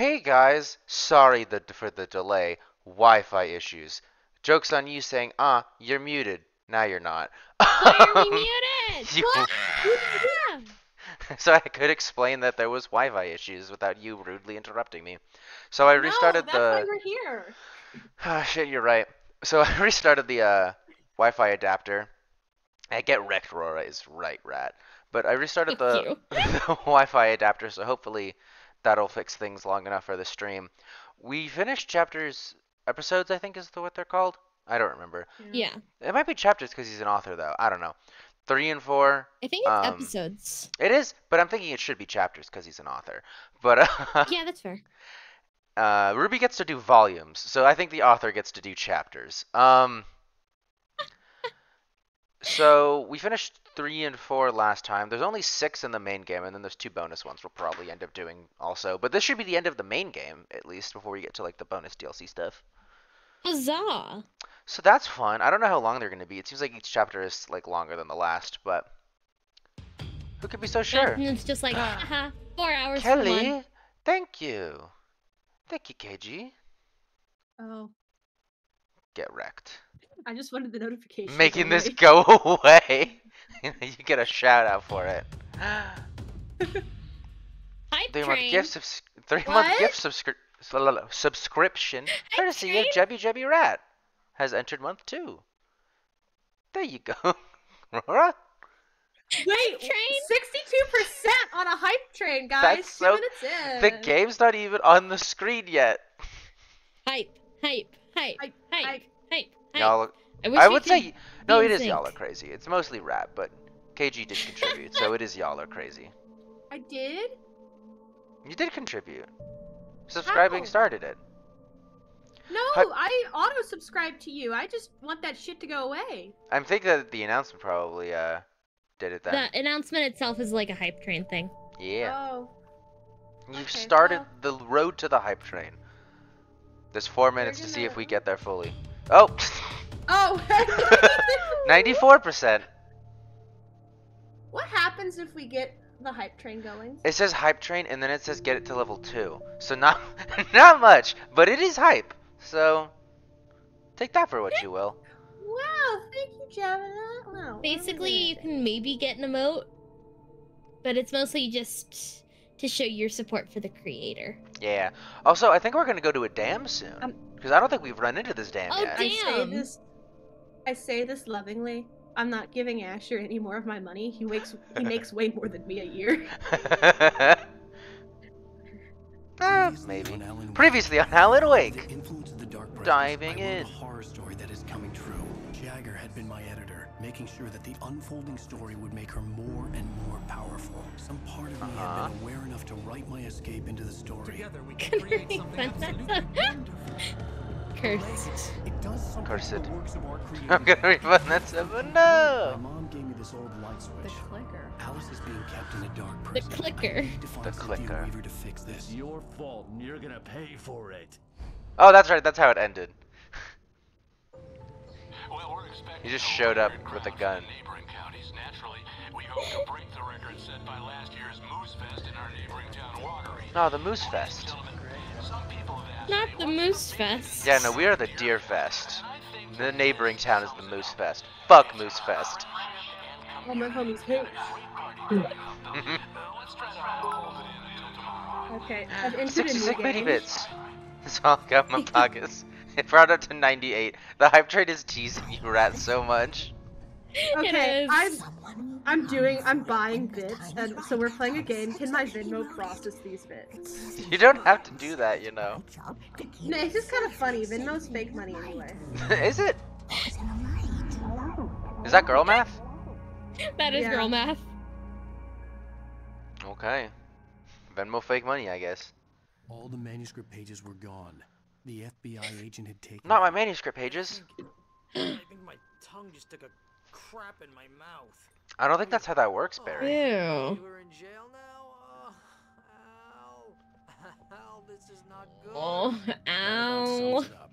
Hey guys, sorry for the delay. Wi-Fi issues. Joke's on you saying, you're muted. Now you're not. Why are we muted? You- What? Yeah. So I could explain that there was Wi-Fi issues without you rudely interrupting me. So I No, restarted that's why the... we're here. Ah, shit, you're right. So I restarted the Wi-Fi adapter. I get wrecked, Rora is right, rat. But I restarted Fuck the, you. the Wi-Fi adapter, so hopefully that'll fix things long enough for the stream. We finished episodes, I think is what they're called. I don't remember. Yeah. It might be chapters because he's an author, though. I don't know. 3 and 4. I think it's episodes. It is, but I'm thinking it should be chapters because he's an author. But Yeah, that's fair. Ruby gets to do volumes, so I think the author gets to do chapters. So we finished 3 and 4 last time. There's only 6 in the main game, and then there's 2 bonus ones we'll probably end up doing also. But this should be the end of the main game, at least, before we get to like the bonus DLC stuff. Huzzah! So that's fun. I don't know how long they're going to be. It seems like each chapter is like longer than the last, but who could be so sure? And it's just like, haha, 4 hours for Kelly, one. thank you. Thank you, KG. Oh, Get wrecked. I just wanted the notification. Making this go away. You get a shout out for it. Hype 3-month train. gift 3-month gift subscription courtesy of Jebby Jebby Rat has entered month 2. There you go. Rora? Wait, 62% on a hype train, guys. That's 2 so- minutes in. The game's not even on the screen yet. Hype, hype, hype, hype, hype, hype. Y'all, wish I we would could say no. be It in is sync. y'all are crazy. It's mostly Rat, but KG did contribute, so it is y'all are crazy. I did? You did contribute. Subscribing How? started it. No, Hy- I auto-subscribed to you. I just want that shit to go away. I'm thinking that the announcement probably did it then. The announcement itself is like a hype train thing. Yeah. Oh. You've okay, started well. the road to the hype train. There's 4 minutes to see if gonna- we get there fully. Oh! Oh! 94%! What happens if we get the hype train going? It says hype train and then it says get it to level 2. So not not much, but it is hype. So take that for what you will. Wow, thank you, Javana. Wow. Basically, you can maybe get an emote, but it's mostly just to show your support for the creator. Yeah. Also, I think we're gonna go to a dam soon. Because I don't think we've run into this dam Oh, yet. damn. I say this lovingly. I'm not giving Asher any more of my money. He makes way more than me a year. Maybe. Previously on Alan Wake. The influence of the dark presence, Diving I wrote in. a horror story that is coming true. Jagger had been my editor, making sure that the unfolding story would make her more and more powerful. Some part of me had been aware enough to write my escape into the story. Together we can create something absolutely wonderful. Cursed. It does something Curse to it. the works of our creators. I'm gonna refund that stuff, but My no! mom gave me this old light switch. The clicker. Alice is being kept in a dark The prison. clicker. I need to find The Cynthia clicker. Weaver to fix this. It's your fault and you're gonna pay for it. Oh, that's right, that's how it ended. Well, we're expecting He just showed up record with a crowds gun. in neighboring counties. Naturally, we hope to break the record set by last year's Moose Fest in our neighboring town, Watery. No, the Moose Fest. Gentlemen, some people have asked Not me, the what's Moose Fest. Yeah, no, we are the Deer Fest. and I think The neighboring town is the Moose Fest. Fuck Moose Fest. All my homies hate. let's try to hold it in until tomorrow. Okay, I've entered a 66 new bitty game. bits. That's all I got in my pockets. It brought up to 98. The hype train is teasing you, Rat, so much. Okay, It is. I'm buying bits, and so we're playing a game. Can my Venmo process these bits? You don't have to do that, you know. No, it's just kind of funny. Venmo's fake money anyway. Is it? Is that girl math? That is Yeah. girl math. Okay. Venmo fake money, I guess. All the manuscript pages were gone. The FBI agent had taken Not my manuscript pages. I think my tongue just took a crap in my mouth. I don't think that's how that works, Barry. Ew. You were in jail now? Al, this is not good. Oh, That ow. sums it up.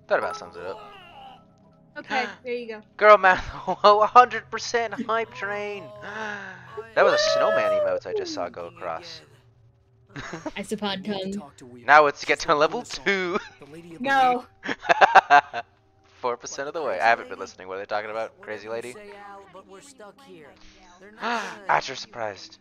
That about sums it up. Okay, there you go. Girl math, 100% hype train. That was a snowman emotes I just saw go across. Isopod tongue. Now it's to get to level 2. No. 4% of the way. I haven't been listening. What are they talking about? Crazy lady? Acer surprised.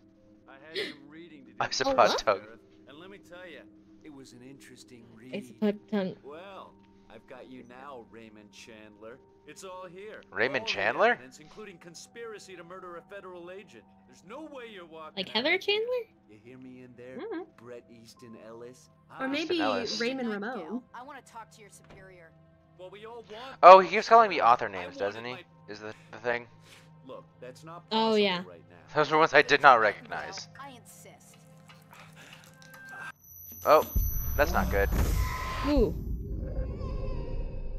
I had some reading to do. Isopod what? tongue. And let me tell you, it was an interesting read. Isopod tongue. Well, I've got you now, Raymond Chandler. It's all here. Raymond All the Chandler? evidence, including conspiracy to murder a federal agent. There's no way you're walking. Like Heather Chandler? You hear me in there, Mhm. Brett Easton Ellis? Or maybe Ellis. Raymond Ramon. I want to talk to your superior. Well, we all want. Oh, he keeps calling me author names, doesn't he? Is the thing? Look, that's not Oh, possible yeah. right now. Those were ones I did not recognize. I insist. Oh, that's not good. Ooh.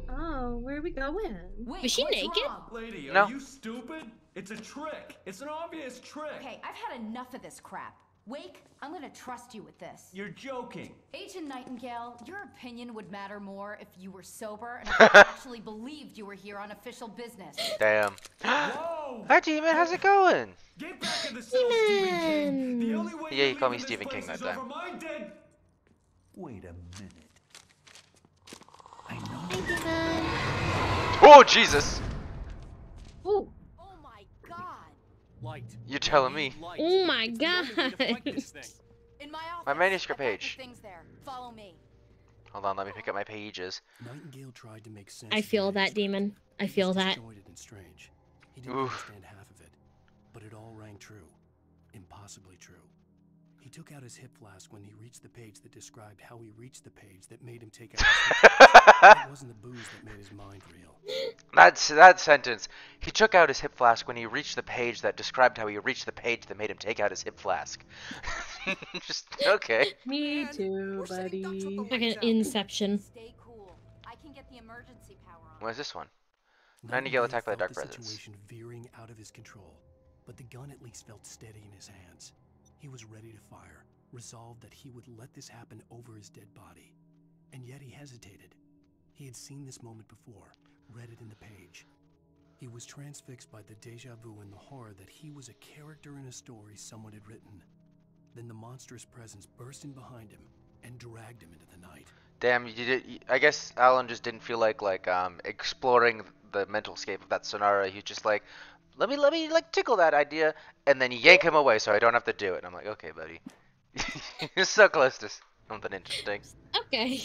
Oh, where are we going? Wait, Was she what's naked? wrong? Lady, No. are you stupid? It's a trick. It's an obvious trick. Okay, I've had enough of this crap. Wake, I'm gonna trust you with this. You're joking. Agent Nightingale, your opinion would matter more if you were sober and if you actually believed you were here on official business. Damn. Whoa! Hi, Demon. How's it going? Get back in the cell, Stephen King. The Demon. only way Yeah, you're you called me leaving Stephen this King place that is time. over my dead. Wait a minute. I know. Hi, Oh, Jesus. Ooh. Oh my god! Light. You're telling me. Light. Oh my It's the only way to god. fight this thing. In my office. My manuscript I've got page. the things there. Follow me. Hold on, let me pick up my pages. Nightingale tried to make sense. I of the feel that, manuscript. demon. I It was feel that. disjointed and strange. He didn't Oof. understand half of it, but it all rang true. Impossibly true. He took out his hip flask when he reached the page that described how he reached the page that made him take out his hip flask. It wasn't the booze that made his mind real. That sentence. He took out his hip flask when he reached the page that described how he reached the page that made him take out his hip flask. Just okay. Me too, buddy. Like an Inception. Stay cool. I can get the emergency power on. What is this one? Nightingale attacked by the felt Dark the Presence. situation veering out of his control, but the gun at least felt steady in his hands. He was ready to fire, resolved that he would let this happen over his dead body. And yet he hesitated. He had seen this moment before, read it in the page. He was transfixed by the deja vu and the horror that he was a character in a story someone had written. Then the monstrous presence burst in behind him and dragged him into the night. Damn, I guess Alan just didn't feel like exploring the mental scape of that Sonara. He's just like, let me like tickle that idea, and then yank him away so I don't have to do it. And I'm like, okay, buddy. You're so close to something interesting. Okay.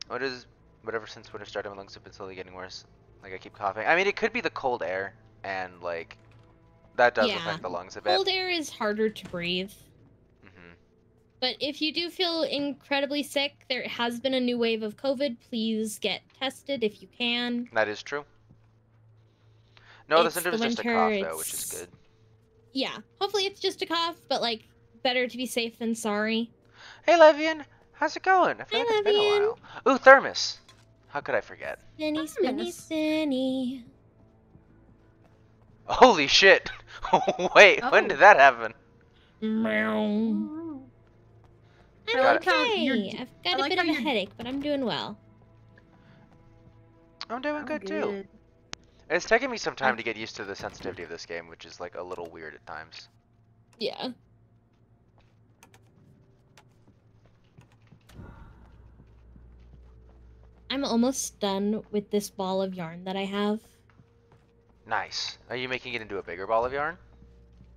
What is whatever since winter started, my lungs have been slowly getting worse. Like I keep coughing. I mean, it could be the cold air, and like that does Yeah. affect the lungs a bit. Cold air is harder to breathe. Hmm. But if you do feel incredibly sick, there has been a new wave of COVID. Please get tested if you can. That is true. No, the It's the symptom's just a winter, cough though, which it's- is good. Yeah, hopefully it's just a cough, but like better to be safe than sorry. Hey, Levian, how's it going? I feel Hi, like it's been a Levian. while. Ooh, thermos. How could I forget? Spinny, spinny, Yes. spinny. Holy shit! Wait, when Oh. did that happen? Meow. Oh. I'm Got it. how you're okay. d- I've got I a like bit how of a you're- headache, but I'm doing well. I'm doing Oh, good too. It's taken me some time to get used to the sensitivity of this game, which is like a little weird at times. Yeah. I'm almost done with this ball of yarn that I have. Nice. Are you making it into a bigger ball of yarn?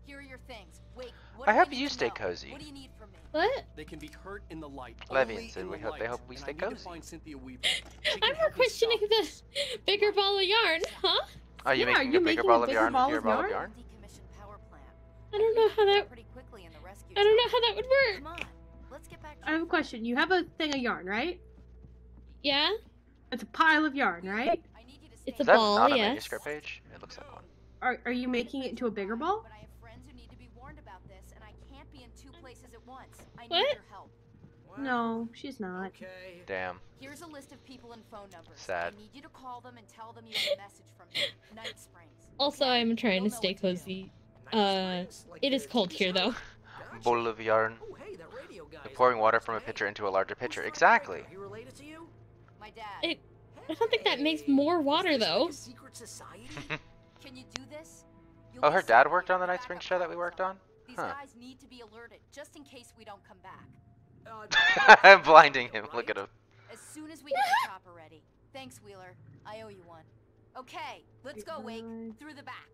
Here are your things. Wait, what I do hope we you need to stay know? cozy. What do you need from me? What? They can be hurt in the light. Levian only said in we the hope- they light, hope we and stay I need to cozy. find Cynthia Weaver. She can I'm help me questioning solve the this. bigger ball of yarn, huh? Are you Yeah, making you a bigger making ball a of bigger yarn ball with your of ball of yarn? yarn? Decommissioned power plant. I don't know how that. Pretty quickly in the rescue I don't know zone. how that would work. Come on, let's get back to I have a question. You have a thing of yarn, right? Yeah, It's a pile of yarn, right? I need you to it's stay a Is that ball. not a Yes. manuscript page? It looks like one. Are you making it into a bigger ball? But I have friends who need to be warned about this, and I can't be in two places at once. I need What? your help. No, she's not. Okay. Damn. Here's a list of people and phone numbers. Sad. I need you to call them and tell them you have a message from me. Night Springs. Also, Okay? I'm trying You'll to know stay what to do. cozy. It is cold here though. Bowl of yarn. Oh, hey, that radio guy. Like pouring water from a pitcher into a larger pitcher. Exactly. He related to you? My dad. It- I don't think that makes more water Is this though. like a secret society? Can you do this? You'll Oh, be her dad safe worked with on the your Night Spring backup show that we power worked zone. on? The These Huh. guys need to be alerted, just in case we don't come back. I'm blinding him. Look at him. As soon as we get the chopper ready. Thanks, Wheeler. I owe you one. Okay, let's go, Wake. Through the back.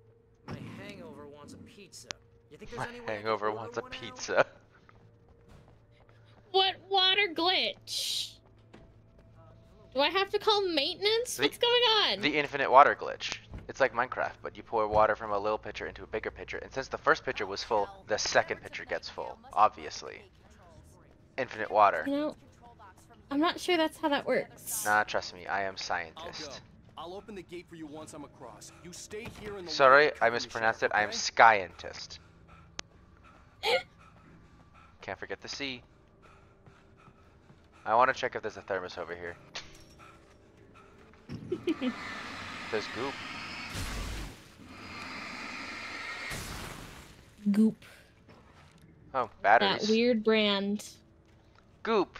My hangover wants a pizza. You think My there's any way I could hangover order wants a one out? pizza. What water glitch? Do I have to call maintenance? What's going on? The infinite water glitch. It's like Minecraft, but you pour water from a little pitcher into a bigger pitcher, and since the first pitcher was full, the second pitcher gets full. Obviously. Infinite water. You know, I'm not sure that's how that works. Nah, trust me, I am I'll go. scientist. I'll open the gate for you once I'm across. You stay here in the Sorry, lobby I and mispronounced it. cover I am me, scientist. Can't forget the C. I want to check if there's a thermos over here. There's goop. Goop. Oh, batteries. That weird brand. Goop.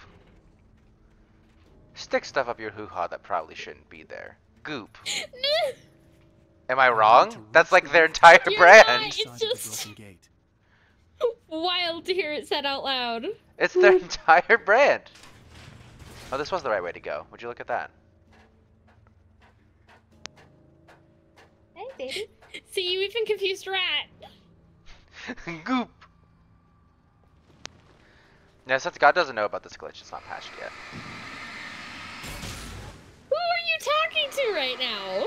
Stick stuff up your hoo-ha that probably shouldn't be there. Goop. Am I wrong? That's like their entire You're brand. not. East It's side of the just- broken gate. Wild to hear it said out loud. It's their entire brand. Oh, this was the right way to go. Would you look at that? Hey, baby. See, you even confused Rat. Goop. Yeah, since God doesn't know about this glitch, it's not patched yet. Who are you talking to right now?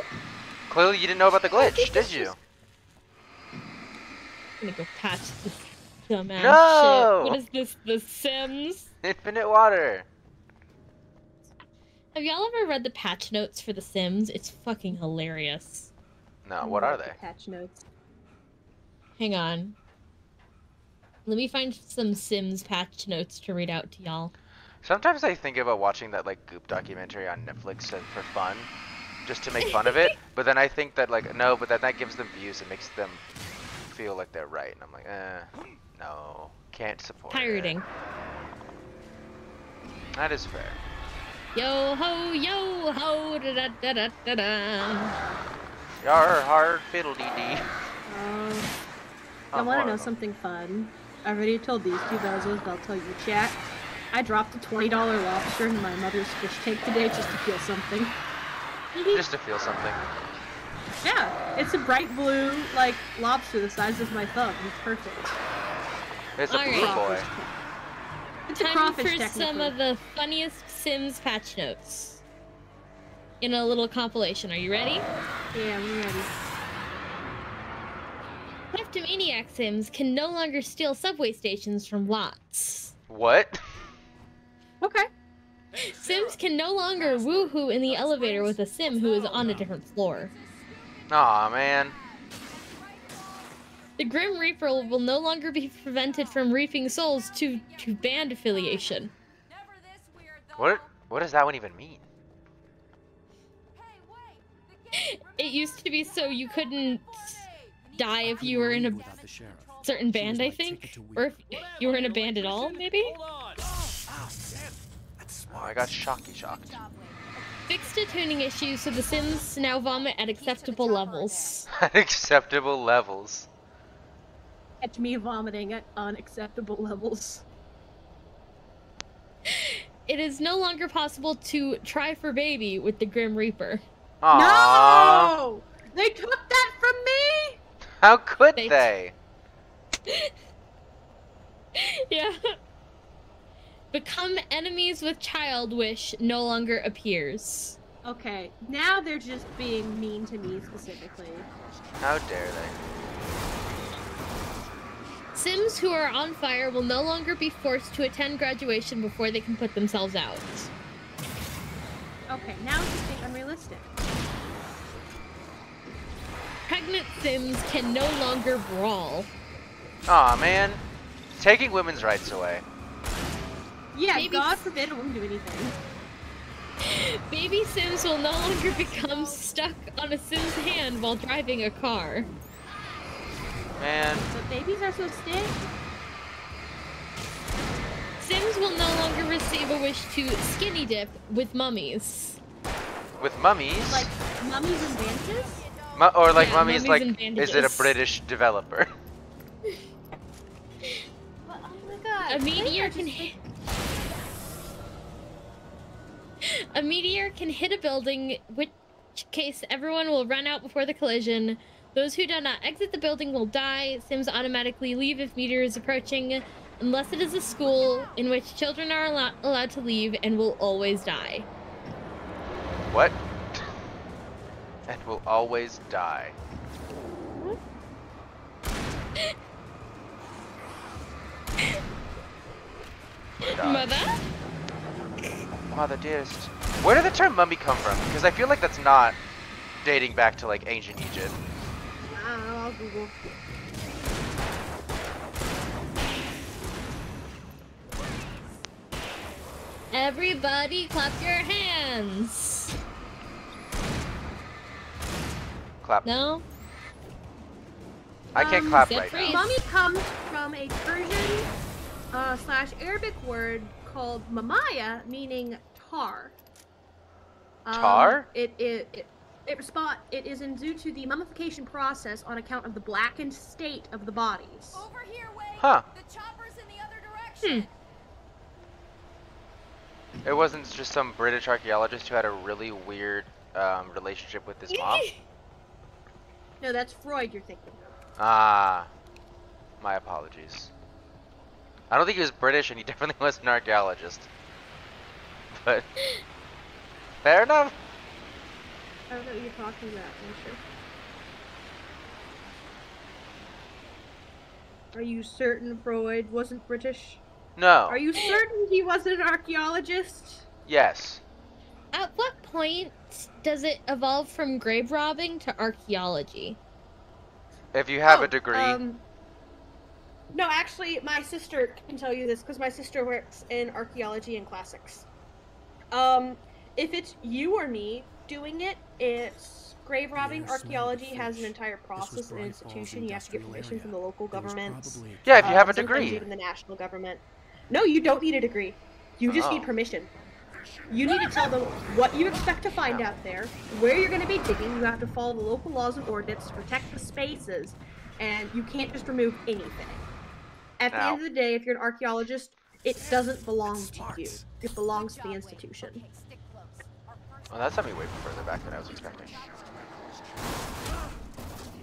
Clearly you didn't know about the glitch, did you? I'm gonna go patch this dumbass No! shit. What is this? The Sims? Infinite water. Have y'all ever read the patch notes for The Sims? It's fucking hilarious. No, what are they? Patch notes. Hang on. Let me find some Sims patch notes to read out to y'all. Sometimes I think about watching that like Goop documentary on Netflix for fun, just to make fun of it. But then I think that like no, but then that gives them views and makes them feel like they're right, and I'm like, no, can't support it. Pirating. That is fair. Yo ho, da da da da da da. Yar hard fiddle dee dee. I want to know something fun. I already told these two bozos, but I'll tell you, chat. I dropped a $20 lobster in my mother's fish tank today just to feel something. Just to feel something. Yeah, it's a bright blue, like, lobster the size of my thumb. It's perfect. It's a All blue right. boy. It's a Time crawfish, for technically. some of the funniest Sims patch notes. In a little compilation. Are you ready? Yeah, we're ready. Kleptomaniac Sims can no longer steal subway stations from lots. What? Okay. Sims can no longer woohoo in the elevator with a Sim who is on a different floor. Aw, man. The Grim Reaper will no longer be prevented from reaping souls to band affiliation. Never this weird, though. What does that one even mean? Hey, wait. The gate It used to be so you couldn't die if you were in a Without the sheriff. certain band, I think? Or if you were in a band at all, maybe? Oh, I got shocked. Fixed the tuning issue so the Sims now vomit at acceptable levels. Acceptable levels. Catch me vomiting at unacceptable levels. It is no longer possible to try for baby with the Grim Reaper. Aww. No! They took that from me! How could They- they? Yeah. Become enemies with child wish no longer appears. Okay, now they're just being mean to me specifically. How dare they? Sims who are on fire will no longer be forced to attend graduation before they can put themselves out. Okay, now it's just being unrealistic. Pregnant Sims can no longer brawl. Aw, man. Taking women's rights away. Yeah, Maybe- God forbid I wouldn't do anything. Baby Sims will no longer become stuck on a Sim's hand while driving a car. Man. But babies are so stiff. Sims will no longer receive a wish to skinny dip with mummies. With mummies? Like, mummies and bandages? Or like Yeah, mummies mummies like, and is it a bandages. British developer? A meteor can hit. A meteor can hit a building, which case everyone will run out before the collision. Those who do not exit the building will die. Sims automatically leave if meteor is approaching, unless it is a school in which children are allowed to leave and will always die. What? And will always die. Mother? Mother dearest. Where did the term mummy come from? Because I feel like that's not dating back to like ancient Egypt. I don't know, I'll Google. Everybody clap your hands. Clap. No? I can't clap set right free. now. Mummy comes from a Persian / Arabic word called mamaya, meaning tar. Tar? It is due to the mummification process on account of the blackened state of the bodies. Over here, Wade. Huh. The chopper's in the other direction. It wasn't just some British archaeologist who had a really weird relationship with his mom? No, that's Freud you're thinking of. Ah. My apologies. I don't think he was British and he definitely was an archaeologist. But fair enough. I don't know what you're talking about, Acer. Are you certain Freud wasn't British? No. Are you certain he wasn't an archaeologist? Yes. At what point does it evolve from grave robbing to archaeology? If you have a degree. No, actually, my sister can tell you this because my sister works in archaeology and classics. If it's you or me doing it, it's grave robbing. Archaeology has an entire process and institution. You have to get permission from the local governments. Yeah, if you have a sometimes degree. even the national government. No, you don't need a degree. You just Oh. need permission. You need to tell them what you expect to find out there, where you're going to be digging. You have to follow the local laws and ordinance to protect the spaces, and you can't just remove anything. At the end of the day, if you're an archaeologist, it doesn't belong to you. It belongs to the institution. Well, that sent me way further back than I was expecting.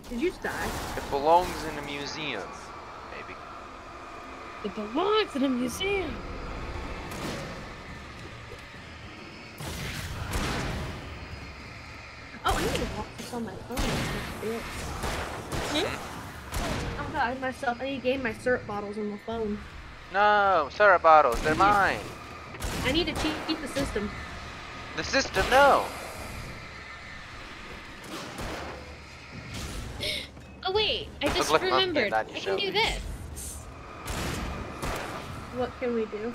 Did you just die? It belongs in a museum. Maybe. It belongs in a museum. Oh, I need to watch this on my phone. Oh god, I need to gain my syrup bottles on the phone. No, syrup bottles, they're mine. I need to cheat the system. The system, no. Oh wait, I just Look like Monkey remembered. and I Daddy can do Shelby. this. What can we do?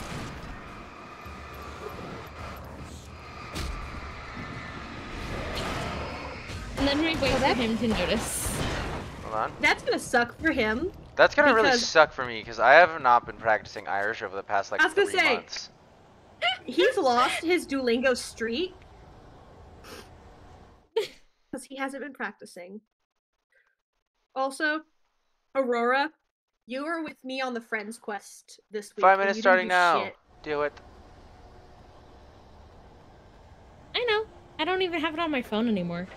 And then we wait for him to notice. Hold on. That's gonna suck for him. That's gonna really because- suck for me because I have not been practicing Irish over the past like I was gonna 3 say- months. He's lost his Duolingo streak. Because he hasn't been practicing. Also, Aurora, you were with me on the Friends quest this week. 5 and minutes you didn't starting do now. shit. Do it. I know. I don't even have it on my phone anymore.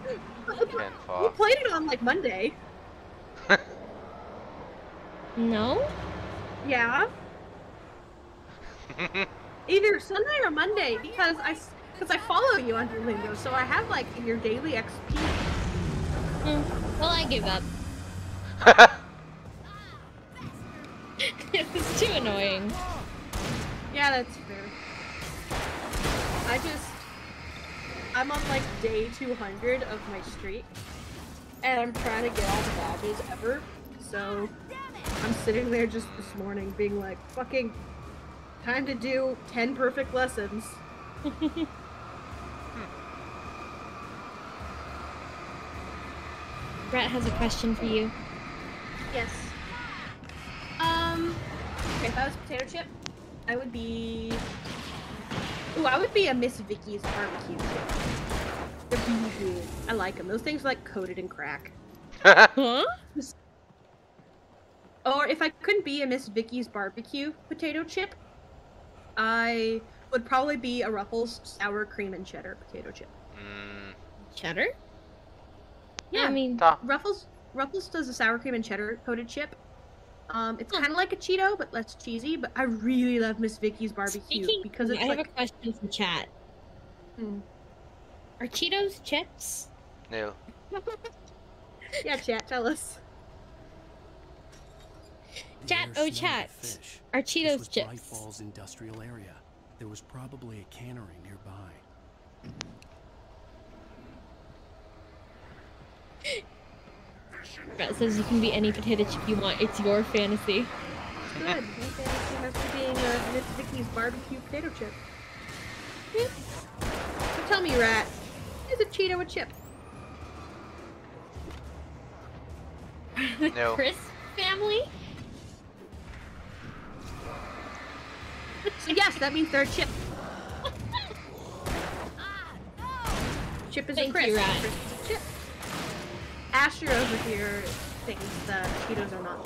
Ken You Fog. played it on like Monday. No? Yeah. Either Sunday or Monday because I follow you on Duolingo, so I have like your daily XP. Well, I give up. It's too annoying. Yeah, that's fair. I'm on like day 200 of my streak, and I'm trying to get all the badges ever, so I'm sitting there just this morning being like, fucking time to do 10 perfect lessons. Brett has a question for you. Yes. Okay, if I was a potato chip, I would be... Ooh, I would be a Miss Vicky's barbecue chip. They're really good. I like them. Those things are like coated in crack. Huh? Or if I couldn't be a Miss Vicky's barbecue potato chip, I would probably be a Ruffles sour cream and cheddar potato chip. Cheddar? Yeah, I mean, Ruffles does a sour cream and cheddar coated chip. It's kind of like a Cheeto, but less cheesy. But I really love Miss Vicky's barbecue because it's I like. have a question from chat. Are Cheetos chips? No. Yeah, chat, tell us. Chat, The oh air smelled chat. of fish. Are This Cheetos was Bright chips? Falls industrial area. There was probably a cannery nearby. Brett says you can be any potato chip you want. It's your fantasy. Good. My fantasy has to being a Miss Vicky's barbecue potato chip. So tell me, Rat, is a Cheeto a chip? The No. Chris family? So yes, that means they're a chip. Chip is a Thank Chris. you, Rat. Chris is a chip. Asher over here thinks that Cheetos are not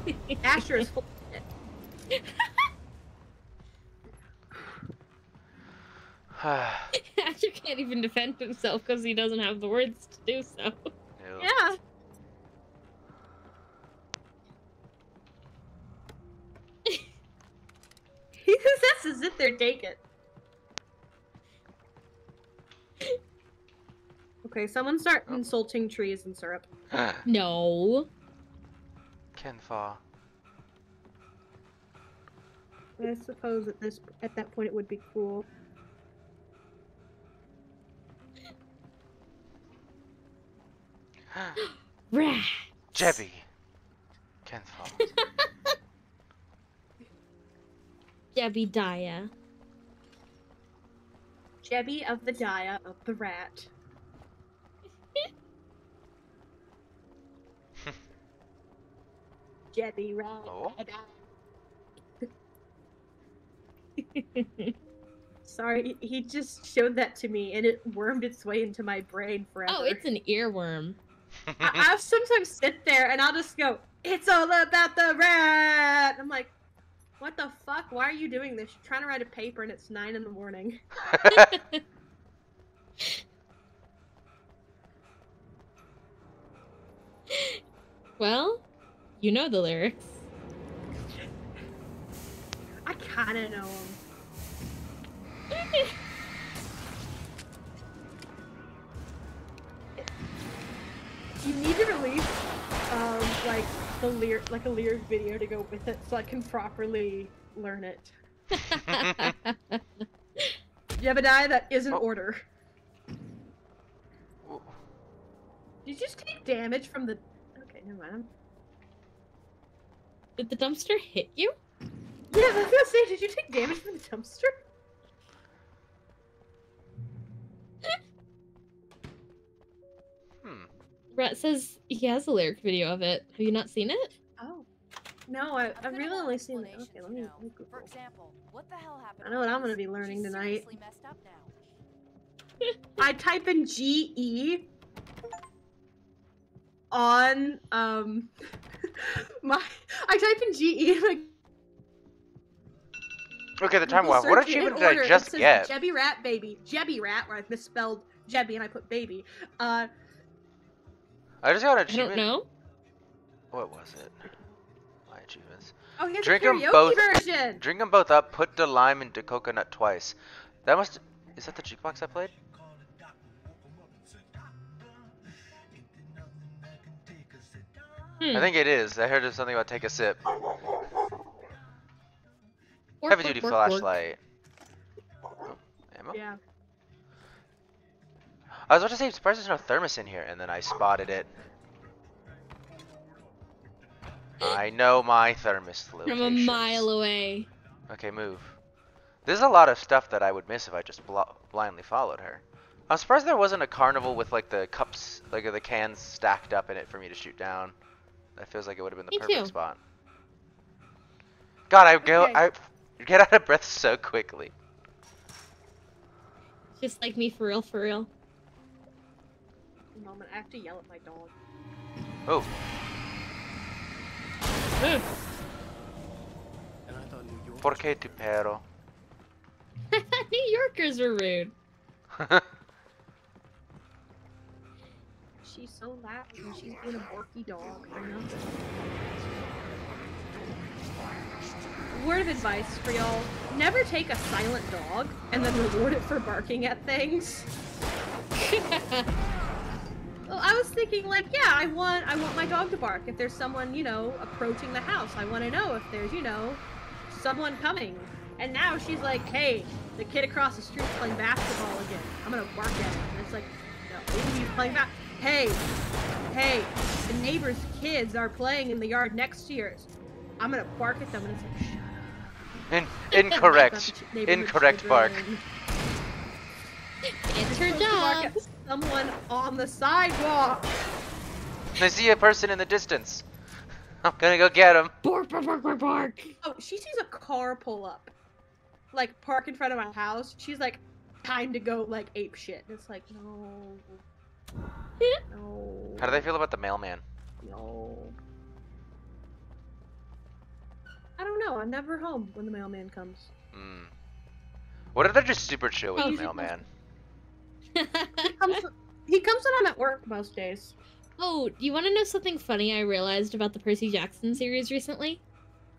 chips. Asher is full of shit. Asher can't even defend himself because he doesn't have the words to do so. No. Yeah. He just has to sit there, take it. Okay, someone start insulting trees and syrup. No. Ken Fa. I suppose at that point it would be cool. Rat. Jebby. Ken Fa. Jebediah. Jebby of the Dia of the Rat. Jebby Rat. Oh. Sorry, he just showed that to me and it wormed its way into my brain forever. Oh, it's an earworm. I'll sometimes sit there and I'll just go, "It's all about the rat!" I'm like, what the fuck? Why are you doing this? You're trying to write a paper and it's 9 in the morning. Well, you know the lyrics. I kinda know him. You need to release, like a lyric video to go with it, so I can properly learn it. Jebediah, that is an order. Oh. Did you just take damage from the? Okay, never mind. Did the dumpster hit you? Yeah, I was gonna say, did you take damage from the dumpster? Rat says he has a lyric video of it. Have you not seen it? Oh. No, I've really only seen it. Okay, let me Google. For example, what the hell happened? I know what I'm gonna be learning She's tonight. seriously messed up now. I type in GE on I type in GE and like Okay, the time Google wow. What search it in achievement did I order. It just says get? Jebby Rat Baby. Jebby Rat, where I've misspelled Jebby and I put baby. I just got an I achievement. don't know. What was it? My achievements. Oh, here's Drink a 'em karaoke both. version. Drink them both up. Put the lime into coconut twice. That must. Is that the jukebox I played? I think it is. I heard there's something about take a sip. Heavy duty flashlight. Oh, ammo? Yeah. I was about to say, I'm surprised there's no thermos in here, and then I spotted it. I know my thermos From a locations. mile away. Okay, move. There's a lot of stuff that I would miss if I just blindly followed her. I'm surprised there wasn't a carnival with like the cups, like the cans stacked up in it for me to shoot down. That feels like it would have been the Me perfect too. spot. God, Okay. I get out of breath so quickly. Just like me, for real, for real. Moment, I have to yell at my dog. Oh, And I thought New York. ¿Por qué tu perro? New Yorkers were rude. She's so loud and she's being a borky dog. I know. Word of advice for y'all: never take a silent dog and then reward it for barking at things. Well, I was thinking, like, yeah, I want my dog to bark if there's someone, you know, approaching the house. I want to know if there's, you know, someone coming. And now she's like, hey, the kid across the street's playing basketball again. I'm gonna bark at him. And it's like, no, he's playing Hey, the neighbor's kids are playing in the yard next to yours. I'm gonna bark at them, and it's like, shut up. Incorrect. Incorrect bark. It's her Supposed to bark job. at someone on the sidewalk. I see a person in the distance. I'm gonna go get him. Bark, bark, bark, bark, bark. Oh, she sees a car pull up, like park in front of my house. She's like, time to go like ape shit. And it's like, no, no. How do they feel about the mailman? No. I don't know. I'm never home when the mailman comes. What if they're just super chill with Oh, the mailman? He comes when I'm at work most days. Oh, you want to know something funny I realized about the Percy Jackson series recently?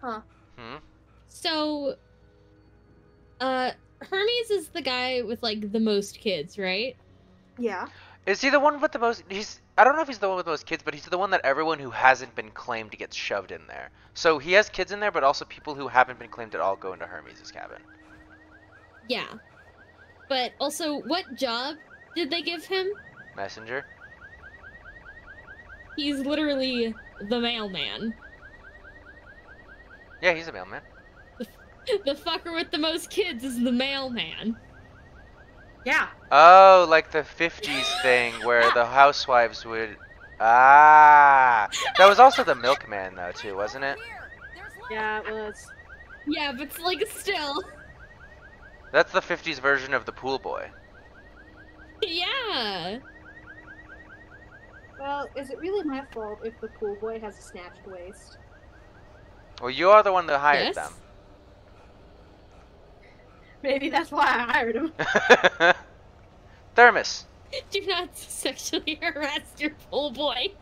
Huh. So, Hermes is the guy with, like, the most kids, right? Yeah. Is he the one with the most? I don't know if he's the one with the most kids, but he's the one that everyone who hasn't been claimed gets shoved in there. So he has kids in there, but also people who haven't been claimed at all go into Hermes' cabin. Yeah. But also, what job did they give him? Messenger? He's literally the mailman. Yeah, he's a mailman. The fucker with the most kids is the mailman. Yeah. Oh, like the 50s thing where the housewives would... Ah! That was also the milkman, though, too, wasn't it? Yeah, it was. Yeah, but like still. That's the 50s version of the pool boy. Yeah. Well, is it really my fault if the pool boy has a snatched waist? Well, you are the one that hired Yes. them. Maybe that's why I hired him. Thermos. Do not sexually harass your pool boy.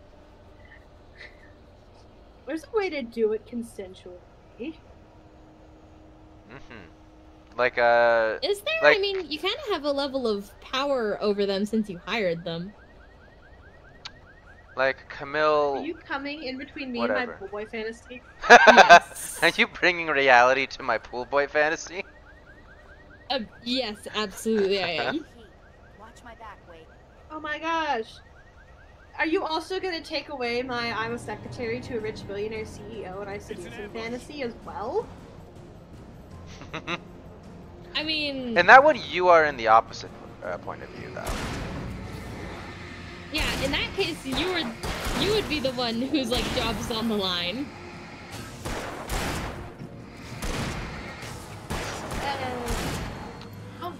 There's a way to do it consensually. Like, Is there? like- I mean, you kind of have a level of power over them since you hired them. like Camille... Are you coming in between me Whatever. and my pool boy fantasy? Yes. Are you bringing reality to my pool boy fantasy? Yes, absolutely I am. Watch my back, wait. Oh my gosh. Are you also gonna take away my I'm a secretary to a rich billionaire CEO and I seduce him fantasy as well? I mean, In that one, you are in the opposite point of view, though. yeah, in that case, you would be the one whose, like, job is on the line.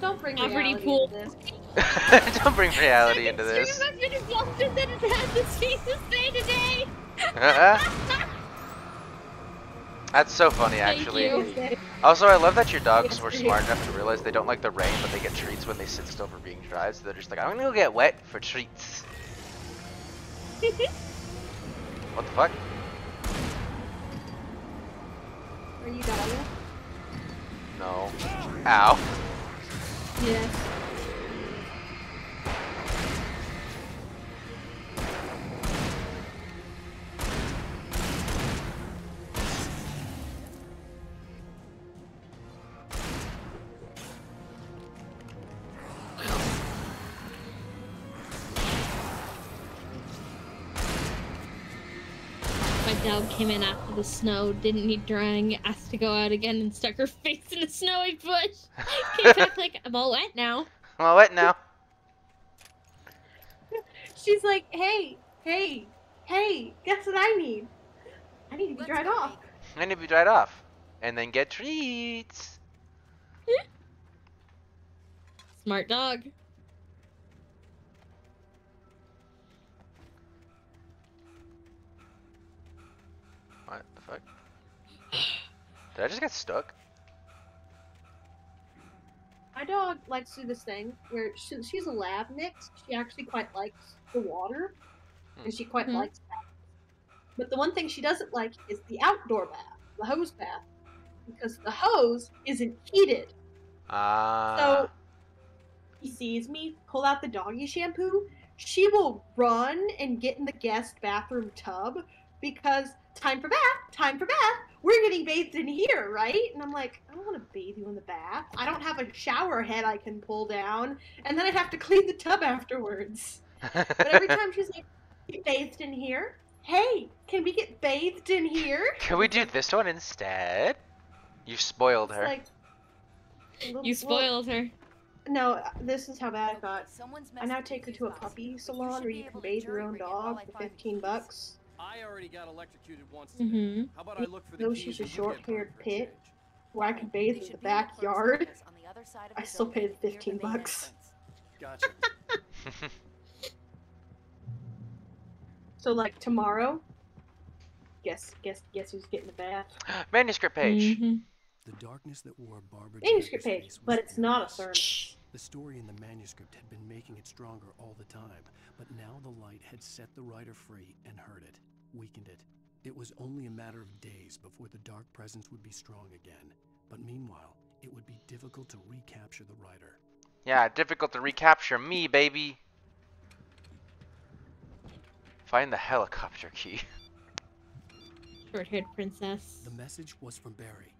Don't bring Poverty reality pool. into this. Don't bring reality into this. I've been exhausted that it had this piece to say today. That's so funny, Thank actually. you. Also, I love that your dogs were smart enough to realize they don't like the rain, but they get treats when they sit still for being dry. So they're just like, I'm gonna go get wet for treats. What the fuck? Are you dying? No. Ow. Yes. My dog came in after the snow, didn't need drying, asked to go out again and stuck her face in a snowy bush. Came back like, I'm all wet now. I'm all wet now. She's like, hey, guess what I need? I need to be Let's dried go, off. Mike. I need to be dried off. And then get treats. Smart dog. What the fuck? Did I just get stuck? My dog likes to do this thing where since she's a lab mix, she actually quite likes the water, and she quite likes baths. But the one thing she doesn't like is the outdoor bath, the hose bath, because the hose isn't heated. So she sees me pull out the doggy shampoo, she will run and get in the guest bathroom tub because time for bath, we're getting bathed in here, right? And I'm like, I don't want to bathe you in the bath. I don't have a shower head I can pull down, and then I'd have to clean the tub afterwards. But every time she's like, get bathed in here? Hey, can we get bathed in here? Can we do this one instead? You spoiled her. Like, You spoiled her. No, this is how bad I got. I now take her to a puppy salon where you can bathe your own dog for $15. I already got electrocuted once today. How about I look for the Though keys she's a and you short-haired get mine for a pit where I can bathe in the backyard, I still paid $15. Gotcha. So like tomorrow, guess who's getting the bath? Manuscript page. The darkness that wore Barbara Manuscript Jacobs' page, face but was it's not a eerie. thermos. The story in the manuscript had been making it stronger all the time, but now the light had set the writer free and hurt it, weakened it. It was only a matter of days before the dark presence would be strong again. But meanwhile, it would be difficult to recapture the writer. Yeah, difficult to recapture me, baby. Find the helicopter key. Short-haired princess. The message was from Barry.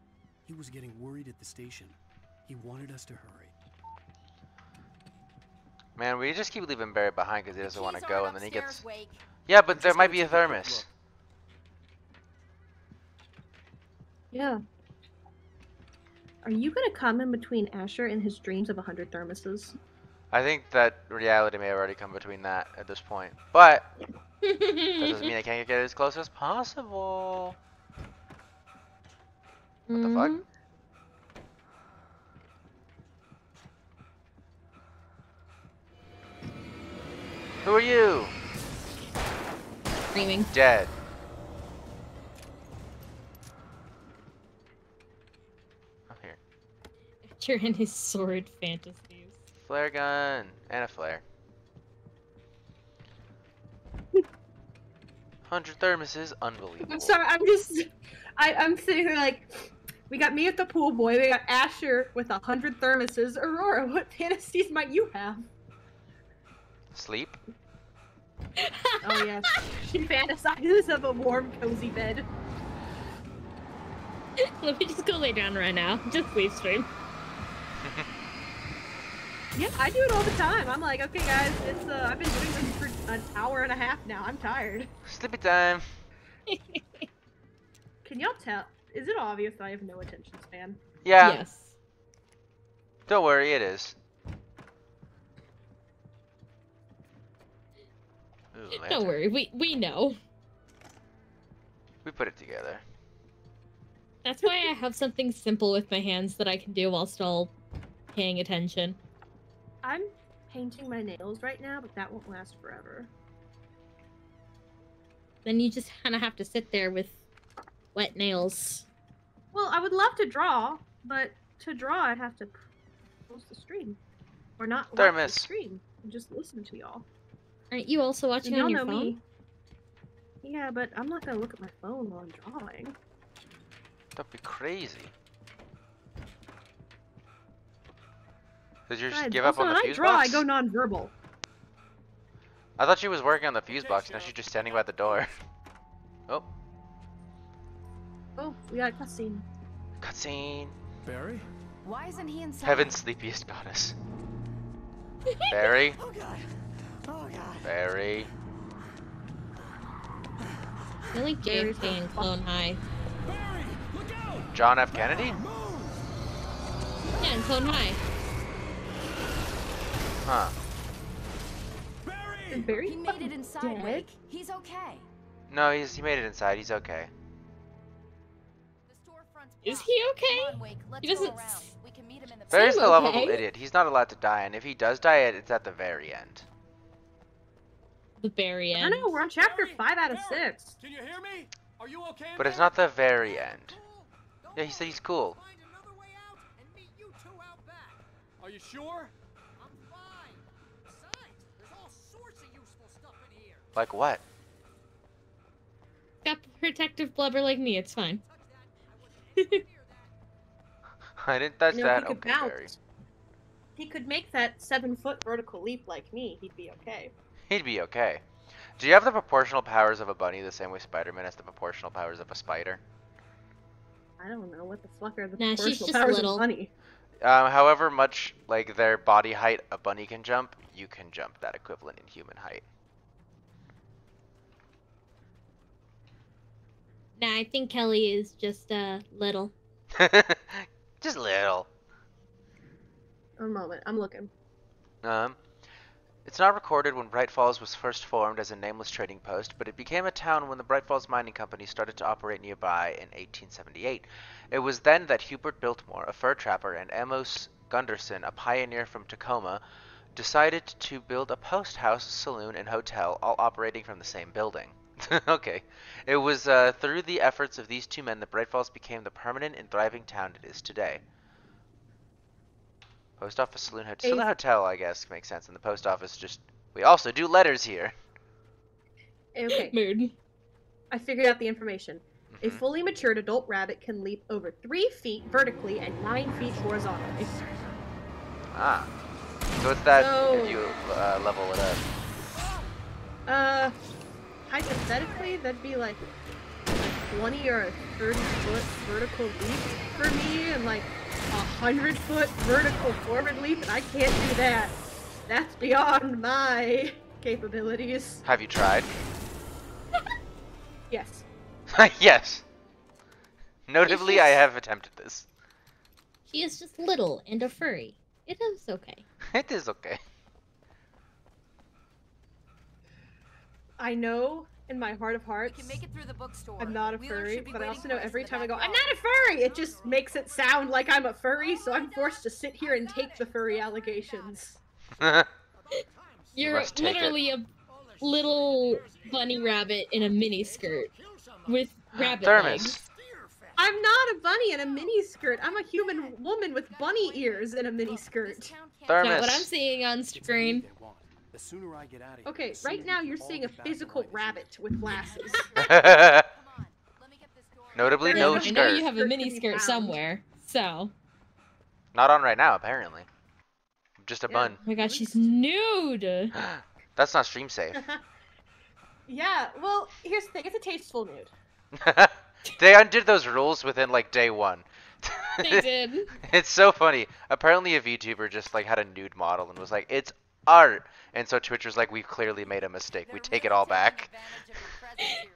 He was getting worried at the station. He wanted us to hurry. Man, we just keep leaving Barry behind because he doesn't want to go, and then he gets... Wake. Yeah, but there might be a thermos. Yeah. Are you gonna come in between Asher and his dreams of 100 thermoses? I think that reality may have already come between that at this point. But that doesn't mean I can't get as close as possible. What the fuck? Who are you? Screaming. Dead. Oh, here. You're in his sword fantasies. Flare gun and a flare. 100 thermoses, unbelievable. I'm sorry, I'm sitting here like, we got me at the pool boy, we got Asher with 100 thermoses. Aurora, what fantasies might you have? Sleep. Oh yes, she fantasizes of a warm, cozy bed. Let me just go lay down right now. Just leave stream. Yeah, I do it all the time. I'm like, okay guys, it's I've been doing this for an hour and a half now. I'm tired. Sleepy time. Can y'all tell? Is it obvious that I have no attention span? Yeah. Yes. Don't worry, it is. Ooh, Don't lantern. worry, we know. We put it together. That's why I have something simple with my hands that I can do while still paying attention. I'm painting my nails right now, but that won't last forever. Then you just kind of have to sit there with wet nails. Well, I would love to draw, but to draw I'd have to close the stream. Or not watch Thermos. the stream. And just listen to y'all. Aren't you also watching And on y'all your know phone? me. Yeah, but I'm not gonna look at my phone while I'm drawing. Don't be crazy. Did you just Besides, give up also, on the when fuse I draw, box? I go non-verbal. I thought she was working on the fuse box. Now she's just standing by the door. Oh, Oh, we got a cutscene. cutscene. Barry? Why isn't he inside? Heaven's sleepiest goddess. Barry. Oh god. Oh god. Barry. Really JFK and Clone High. Barry, look out! John F. Kennedy? Yeah, and Clone High. Huh. Is Barry He made fucking it inside, dead? Wake. He's okay. No, he made it inside. He's okay. The storefront's Is blocked. he okay? Come on, Wake. Let's He go doesn't around. We can meet him in the Barry's Seem the lovable okay. idiot. He's not allowed to die, and if he does die, it's at the very end. The very I end. don't know, we're on chapter Barry, 5 out of Barry, 6. Can you hear me? Are you okay? But it's not the very end. Yeah, he said he's cool. Find another way out and meet you two out back. Are you sure? I'm fine. Besides, there's all sorts of useful stuff in here. Like what? Got protective blubber like me, it's fine. I didn't touch You know, that. if he could Okay, Barry. bounce, he could make that 7-foot vertical leap like me. He'd be okay. He'd be okay. Do you have the proportional powers of a bunny the same way Spider-Man has the proportional powers of a spider? I don't know what the fuck are the Nah, she's proportional just powers little. of bunny. However much like their body height a bunny can jump, you can jump that equivalent in human height. Nah, I think Kelly is just little. Just little. A moment, I'm looking. It's not recorded when Bright Falls was first formed as a nameless trading post, but it became a town when the Bright Falls Mining Company started to operate nearby in 1878. It was then that Hubert Biltmore, a fur trapper, and Amos Gunderson, a pioneer from Tacoma, decided to build a post house, saloon, and hotel, all operating from the same building. Okay. It was through the efforts of these two men that Bright Falls became the permanent and thriving town it is today. Post office, saloon, hotel. Saloon, hotel, I guess, makes sense. And the post office just... We also do letters here. Okay, Mood. I figured out the information. A fully matured adult rabbit can leap over 3 feet vertically and 9 feet horizontally. Ah. So it's that So- if you level it up. Hypothetically, that'd be like a 20 or a 30-foot vertical leap for me, and like a 100-foot vertical forward leap, and I can't do that. That's beyond my capabilities. Have you tried? Yes. Yes. Notably, I have attempted this. She is just little and a furry. It is okay. It is okay. I know in my heart of We hearts can make it through the bookstore. I'm not a Wheeler furry, should be but I waiting also for know us every in the time I go, I'm backyard. not a furry! It just makes it sound like I'm a furry, so I'm forced to sit here and take the furry allegations. You're must take it. literally a little bunny rabbit in a mini skirt with rabbit Thermos. legs. I'm not a bunny in a mini skirt. I'm a human woman with bunny ears in a mini skirt. Not what I'm Thermos. seeing on It's what screen. they want. The sooner I get out of here, Okay, the sooner right now you you're all seeing a get back to physical life as rabbit with glasses. Come on, let me get this door. Notably, Yeah, no I I skirt. know you have a Skirt mini can be skirt found. somewhere, so. Not on right now, apparently. Just a Yeah. bun. Oh my god, she's nude! That's not stream safe. Yeah, well, here's the thing. It's a tasteful nude. They undid those rules within like day 1. They did. It's so funny. Apparently a VTuber just like had a nude model and was like, it's art. And so Twitch was like, we've clearly made a mistake. We They're take it really all taking back. advantage of your presence here, Wade.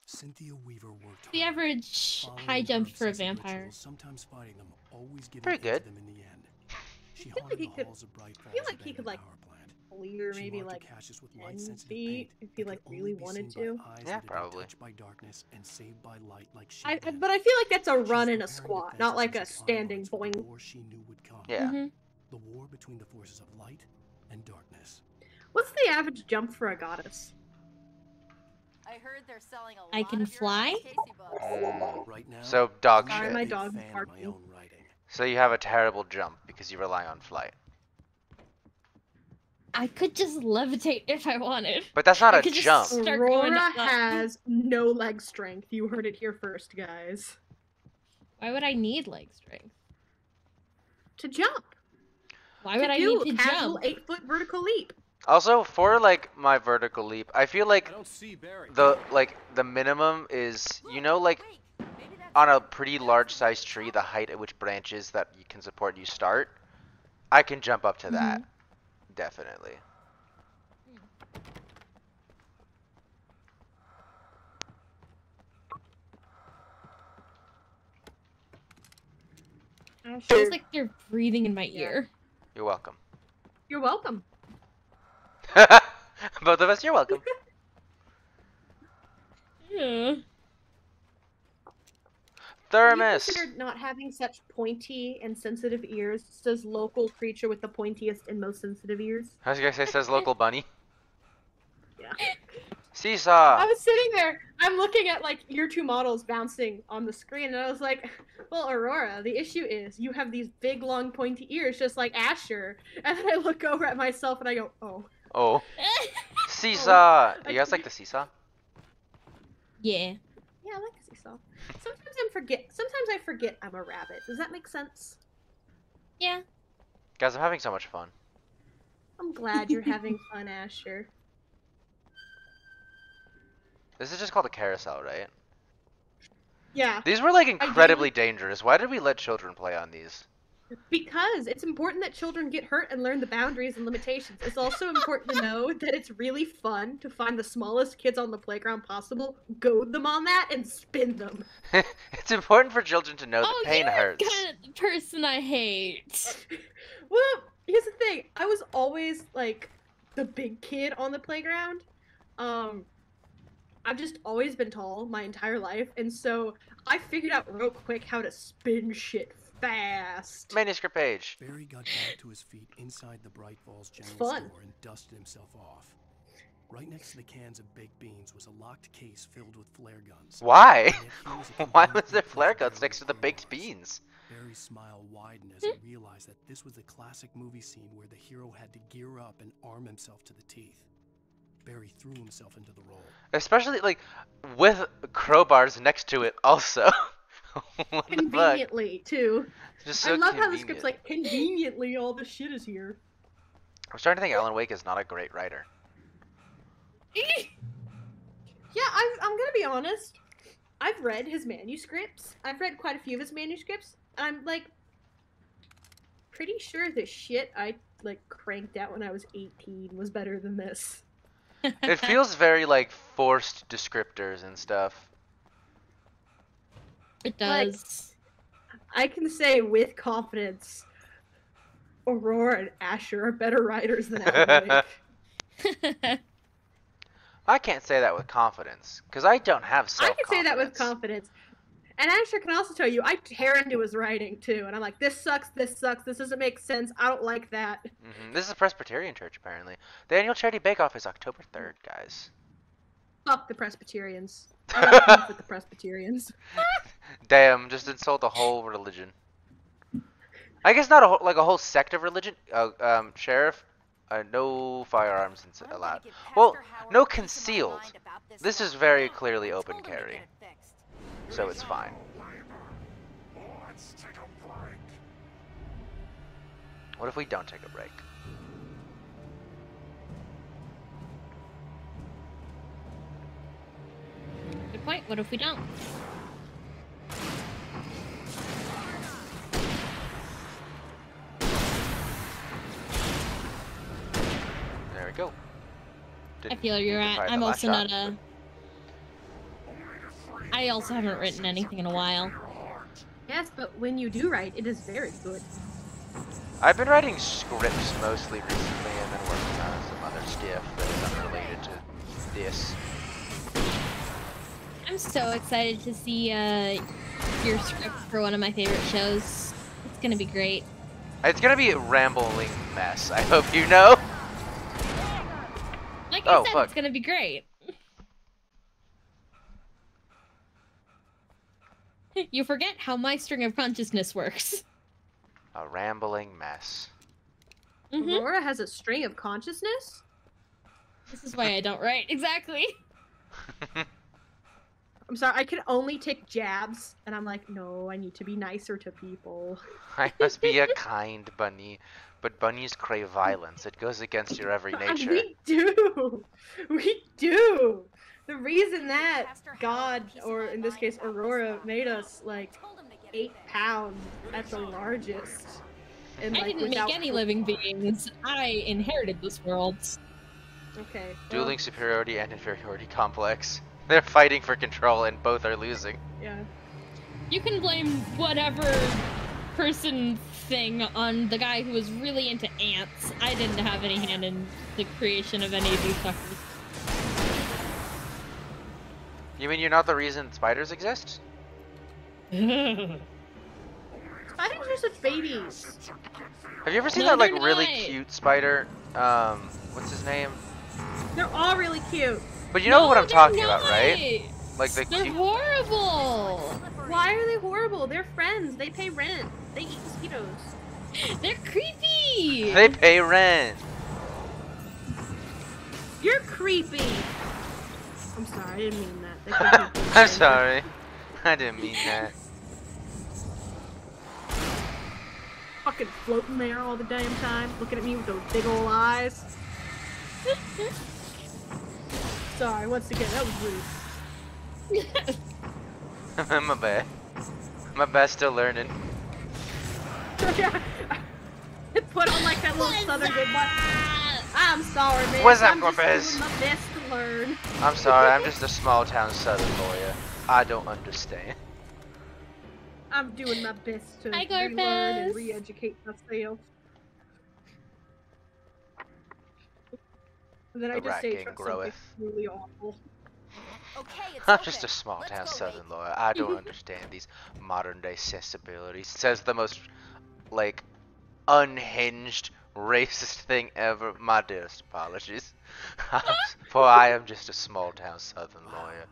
Cynthia Weaver worked The hard, average following high her jump for a obsessive vampire. rituals, sometimes fighting them, always giving Pretty in to good. them in the end. She feel like haunted he the could- halls of Bright I feel Falls like he could, abandoned like, power plant. Clear She maybe marked like the caches with 10 light-sensitive feet paint if he that like could really only be wanted seen to. by eyes Yeah, that had been probably. touched by darkness and saved by light like she I, had been. but I feel like that's a She's run and a preparing squat, defenses not like and a supply standing lines for the boing. war she knew would come. Yeah. hmm The war between the forces of light and darkness. What's the average jump for a goddess? I heard they're selling a I lot can of your fly? Casey books. Right now, So dog Sorry, shit. my I'm a dog's fan of my barking. own writing. So you have a terrible jump because you rely on flight. I could just levitate if I wanted. But that's not I a could just jump. start going Aurora up. has no leg strength. You heard it here first, guys. Why would I need leg strength? To jump. Why would I do need a to casual jump? 8-foot vertical leap. Also, for like my vertical leap, I feel like I don't see Barry. the minimum is, you know, like Wait, maybe that's on a pretty large sized tree, the height at which branches that you can support you start. I can jump up to that. Definitely. Sounds like they're breathing in my Yeah. ear. You're welcome. You're welcome. Both of us, you're welcome. Yeah. Have you Thermos. considered not having such pointy and sensitive ears? Says local creature with the pointiest and most sensitive ears. I was gonna say, says local bunny. Yeah. Seesaw. I was sitting there, I'm looking at like your two models bouncing on the screen, and I was like, well, Aurora, the issue is you have these big, long, pointy ears just like Asher. And then I look over at myself and I go, oh. Oh. Seesaw. Oh. You guys like the seesaw? Yeah. Yeah, I like a seesaw. Sometimes I forget I'm a rabbit. Does that make sense? Yeah. Guys, I'm having so much fun. I'm glad you're having fun, Asher. This is just called a carousel, right? Yeah. These were like incredibly dangerous. Why did we let children play on these? Because it's important that children get hurt and learn the boundaries and limitations. It's also important to know that it's really fun to find the smallest kids on the playground possible, goad them on that, and spin them. It's important for children to know that pain hurts. You're the kind of person I hate. Well, here's the thing. I was always, like, the big kid on the playground. I've just always been tall my entire life, and so I figured out real quick how to spin shit fast. Manuscript page. Barry got back to his feet inside the Bright Falls General Fun. Store and dusted himself off. Right next to the cans of baked beans was a locked case filled with flare guns. Why? And yet here was a Why convenient was there place flare for guns Barry next to the fire baked bullets. beans? Barry's smile widened as he realized that this was the classic movie scene where the hero had to gear up and arm himself to the teeth. Barry threw himself into the role. Especially, like, with crowbars next to it also. What the fuck? Conveniently, too. Just so I love how the convenient. script's like, conveniently all this shit is here. I'm starting to think Alan Wake is not a great writer. Yeah, I'm gonna be honest. I've read his manuscripts. I've read quite a few of his manuscripts. And I'm, like, pretty sure the shit I, like, cranked out when I was 18 was better than this. It feels very, like, forced descriptors and stuff. It does. I can say with confidence, Aurora and Asher are better writers than Alan Wake. I can't say that with confidence, because I don't have I self-confidence. can say that with confidence. And Asher can also tell you, I tear into his writing, too. And I'm like, this sucks, this doesn't make sense, I don't like that. This is a Presbyterian church, apparently. The annual charity bake-off is October 3rd, guys. Fuck the Presbyterians. I have beef with the Presbyterians. Damn, just insult a whole religion. I guess not a whole sect of religion. Sheriff, no firearms allowed. Well, no concealed. This is very clearly open carry, so it's fine. What if we don't take a break? Good point. What if we don't? There we go. I feel you're at. I'm also not a. I also haven't written anything in a while. Yes, but when you do write, it is very good. I've been writing scripts mostly recently and then working on some other stuff that is unrelated to this. I'm so excited to see your script for one of my favorite shows. It's gonna be great. It's gonna be a rambling mess, I hope you know. Like I said, it's gonna be great. You forget how my string of consciousness works. A rambling mess. Aurora has a string of consciousness? This is why I don't write. Exactly. I'm sorry, I can only take jabs, and I'm like, no, I need to be nicer to people. I must be a kind bunny, but bunnies crave violence. It goes against your every nature. We do! We do! The reason that God, or in this case Aurora, made us, like, 8 pounds at the largest. And, I like, didn't make any living beings. I inherited this world. Okay. Dueling superiority and inferiority complex. They're fighting for control and both are losing. Yeah. You can blame whatever person thing on the guy who was really into ants. I didn't have any hand in the creation of any of these fuckers. You mean you're not the reason spiders exist? Spiders are such babies. Have you ever seen No, that like they're really not. cute spider? What's his name? They're all really cute. But you know what I'm they're talking not. about, right? Like the They're horrible. Why are they horrible? They're friends. They pay rent. They eat mosquitoes. They're creepy. they pay rent. You're creepy. I'm sorry, I didn't mean that. They could be I'm sorry. I didn't mean that. fucking floating there all the damn time, looking at me with those big old eyes. Sorry, once again, that was rude. My bad. My bad, still learning. Yeah. Put on like that little southern goodbye. I'm sorry, man. What's up, I'm just Corpez? doing my best to learn. I'm sorry, I'm just a small town southern lawyer. I don't understand. I'm doing my best to Hi, relearn and Corpez. re-educate myself. And then I The just rat say gang something groweth. really awful. Okay, it's I'm open. just a small Let's town go, southern Lee. lawyer. I don't understand these modern day sensibilities. Says the most, like, unhinged, racist thing ever. My dearest apologies. For I am just a small town southern lawyer.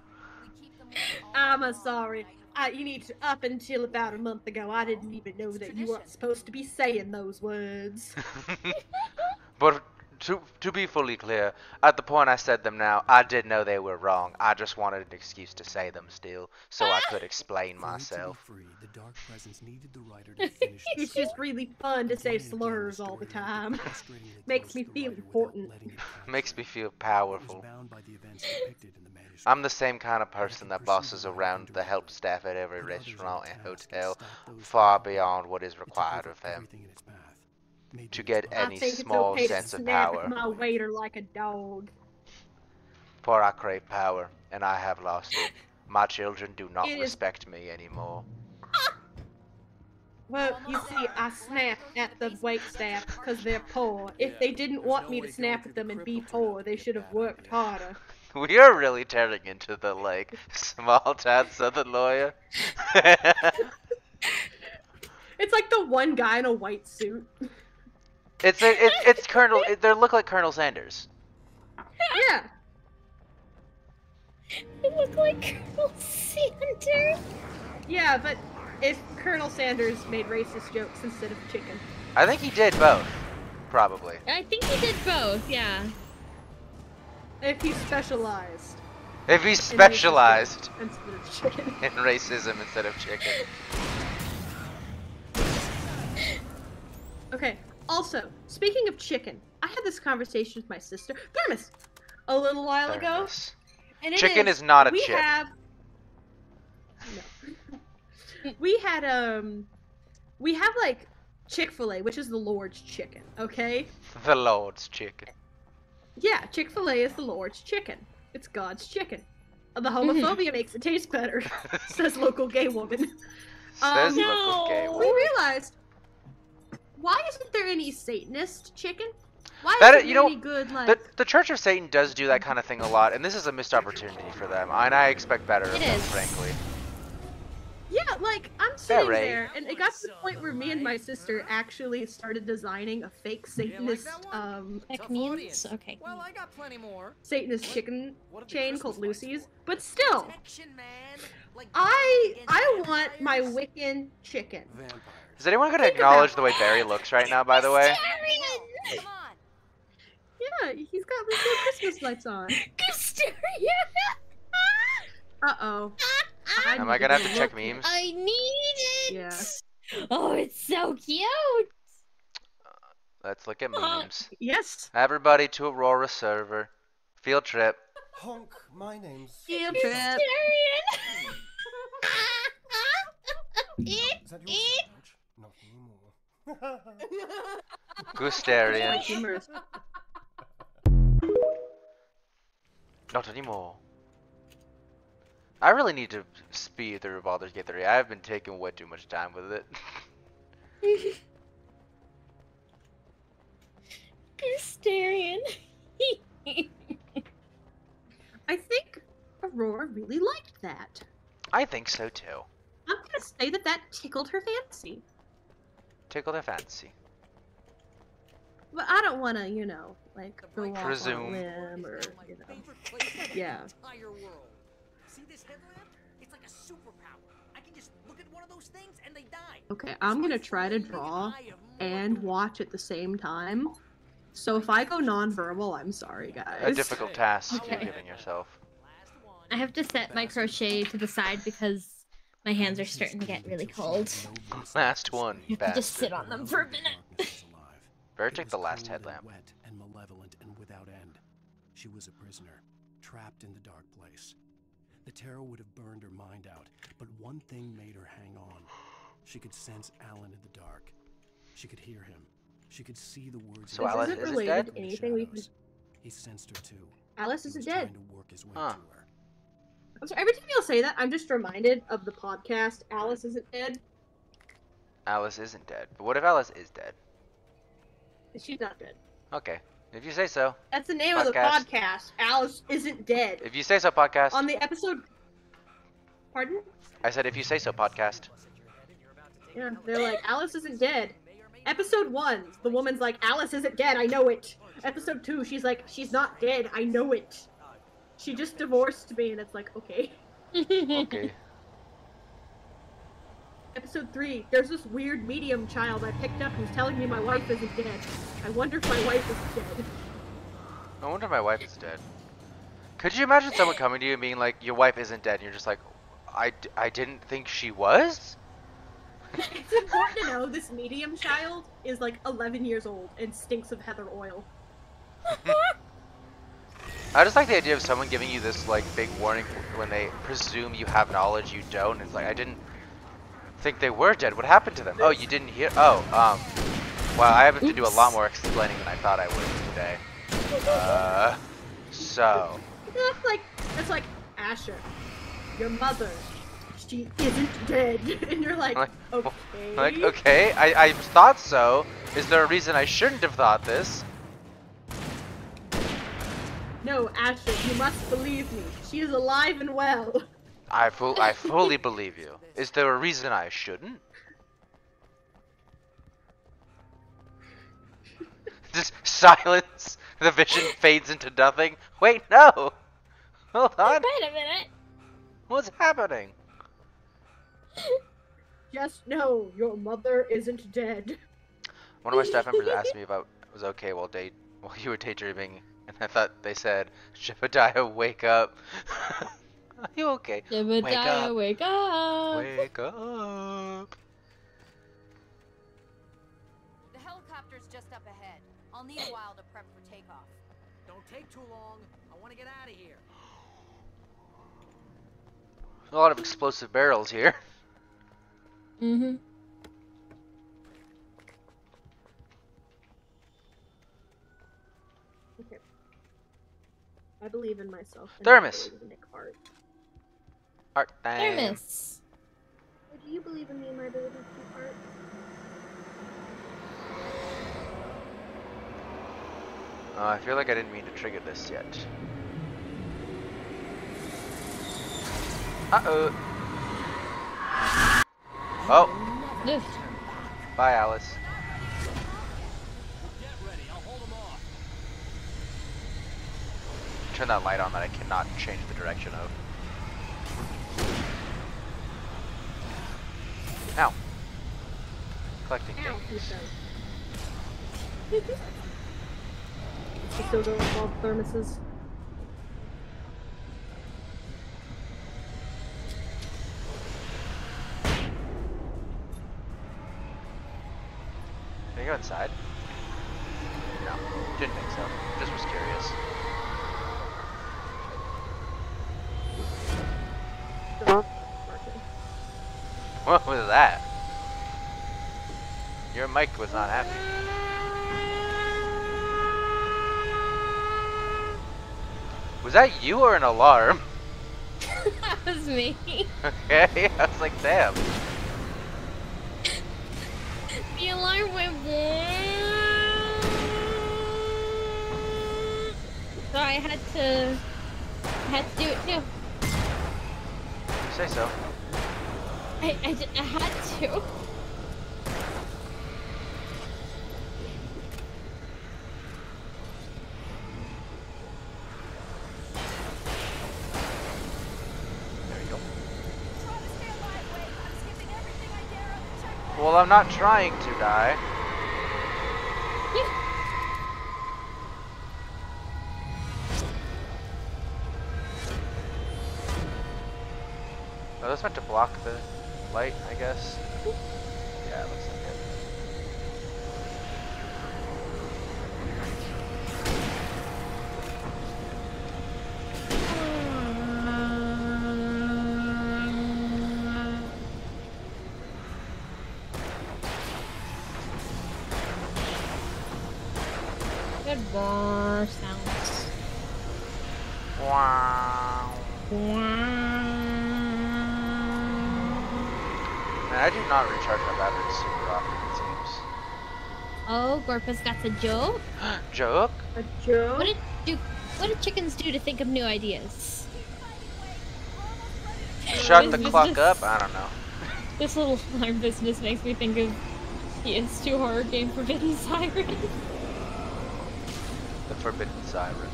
We keep them all I'm sorry. You need to, up until about a month ago, I didn't even know that you weren't supposed to be saying those words. But to be fully clear, at the point I said them now, I did know they were wrong. I just wanted an excuse to say them still, so I could explain myself. Free, the dark presence needed the writer to finish the It's just really fun to say slurs all the time. Makes me feel important. Makes me feel powerful. I'm the same kind of person that bosses around the help staff at every restaurant and hotel, far beyond what is required of them, to get I any think small it's okay sense to of snap power. at my waiter like a dog. For I crave power, and I have lost it. My children do not It is- respect me anymore. Well, you see, I snap at the wait staff because they're poor. If they didn't want me to snap at them and be poor, they should have worked harder. We are really turning into the, like, small town southern lawyer. It's like the one guy in a white suit. It's Colonel. They look like Colonel Sanders. Yeah. They look like Colonel Sanders. Yeah, but if Colonel Sanders made racist jokes instead of chicken. I think he did both, probably. I think he did both, yeah. If he specialized If he specialized instead of chicken. in racism instead of chicken. Okay, also, speaking of chicken, I had this conversation with my sister, Thermos, a little while ago. Thermos. And it Chicken is not a we chip. Have... No. we have like Chick-fil-A, which is the Lord's chicken, okay? The Lord's chicken. Yeah, Chick-fil-A is the Lord's chicken. It's God's chicken. The homophobia makes it taste better, says local gay woman. Says No. local gay We woman. realized, why isn't there any Satanist chicken? Why That- isn't you there know, any good, like... The Church of Satan does do that kind of thing a lot, and this is a missed opportunity for them. And I expect better of It them, is. frankly. Yeah, like, I'm sitting right. there, and it got to the point where me and my sister actually started designing a fake Satanist, That means okay. Well, I got plenty more. Satanist chicken What did the chain Christmas called lights Lucy's. for? But still, Protection, man. Like, I want my Wiccan chicken. Is anyone going to Think acknowledge about- the way Barry looks right now, by the way? Come on. Yeah, he's got these little Christmas lights on. Uh-oh. Am I going to have to check memes? I need it. Yeah. Oh, it's so cute. Let's look at memes. Yes. Everybody to Aurora server. Field trip. Honk, my name's... Field trip. Is that your sandwich? Not anymore. Gustarian. Humorous. Not anymore. I really need to speed through Baldur's Gate 3. I have been taking way too much time with it. Gustarian. I think Aurora really liked that. I think so too. I'm gonna say that tickled her fancy. Tickle their fancy. But I don't want to, like, go off on a Presume. limb or, My favorite place in Yeah. the entire world. See this headlamp? It's like a superpower. I can just look at one of those things and they die. Okay, I'm gonna try to draw and watch at the same time. So if I go non-verbal, I'm sorry, guys. A difficult task Okay. you're giving yourself. I have to set my crochet to the side because my hands are starting to get really cold. Last one, You have to just bastard. sit on them for a minute. Better take the last headlamp. Wet and malevolent and without end. She was a prisoner, trapped in the dark place. The terror would have burned her mind out, but one thing made her hang on. She could sense Alan in the dark. She could hear him. She could see the words. So This Alice isn't is related dead? to anything we can... He sensed her too. Alice He isn't was dead. trying to work his way Huh. to her. I'm sorry, every time you'll say that, I'm just reminded of the podcast, Alice Isn't Dead. Alice isn't dead. But what if Alice is dead? She's not dead. Okay. If you say so. That's the name of the Podcast. podcast, Alice Isn't Dead. If you say so, podcast. On the episode... Pardon? I said if you say so, podcast. Yeah, they're like, Alice isn't dead. Episode 1, the woman's like, Alice isn't dead, I know it. Episode 2, she's like, she's not dead, I know it. She just divorced me, and it's like, okay. Okay. Episode 3, there's this weird medium child I picked up who's telling me my wife isn't dead. I wonder if my wife is dead. I wonder if my wife is dead. Could you imagine someone coming to you and being like, your wife isn't dead, and you're just like, I didn't think she was? It's important to know this medium child is like 11 years old and stinks of heather oil. I just like the idea of someone giving you this like big warning when they presume you have knowledge you don't. It's like, I didn't think they were dead. What happened to them? Oh, you didn't hear? Oh, well, I have to do a lot more explaining than I thought I would today. So. That's like, Asher, your mother, she isn't dead. And you're like, okay. Like, okay, I thought so. Is there a reason I shouldn't have thought this? No, Asher, you must believe me. She is alive and well. I fully believe you. Is there a reason I shouldn't? Just silence. The vision fades into nothing. Wait, no. Hold on. Wait a minute. What's happening? Just know your mother isn't dead. One of my staff members asked me if I was okay while you were daydreaming, and I thought they said, "Jebediah, wake up." Are you okay? Jebediah, wake up. Wake up. The helicopter's just up ahead. I'll need a while to prep for takeoff. Don't take too long. I want to get out of here. A lot of explosive barrels here. Mm-hmm. Okay. I believe in myself. And Thermos. I believe in Nick Hart. Art time. Thermos. Do you believe in me and my ability to keep art? I feel like I didn't mean to trigger this yet. Uh-oh. Oh. Ugh. Bye, Alice. Get ready, I'll hold them off. Turn that light on that I cannot change the direction of. Ow. Collecting Ow, he things. says. You still go with all the thermoses? Can I go inside? No, didn't think so. Just was curious. What was that? Your mic was not happy. Was that you or an alarm? That was me. Okay, I was like, damn. The alarm went so I had to do it too. Say so. I had to. Well, I'm not trying to die. Oh, that's meant to block the light, I guess. Yeah, it looks like it. Good brrr sounds. Wow. Man, I do not recharge my batteries super often, it seems. Oh, Gorpa's got a joke. Joke? A joke? What do chickens do to think of new ideas? Shut the This clock just- up? I don't know. This little alarm business makes me think of the PS2 horror game Forbidden Siren. The Forbidden Siren.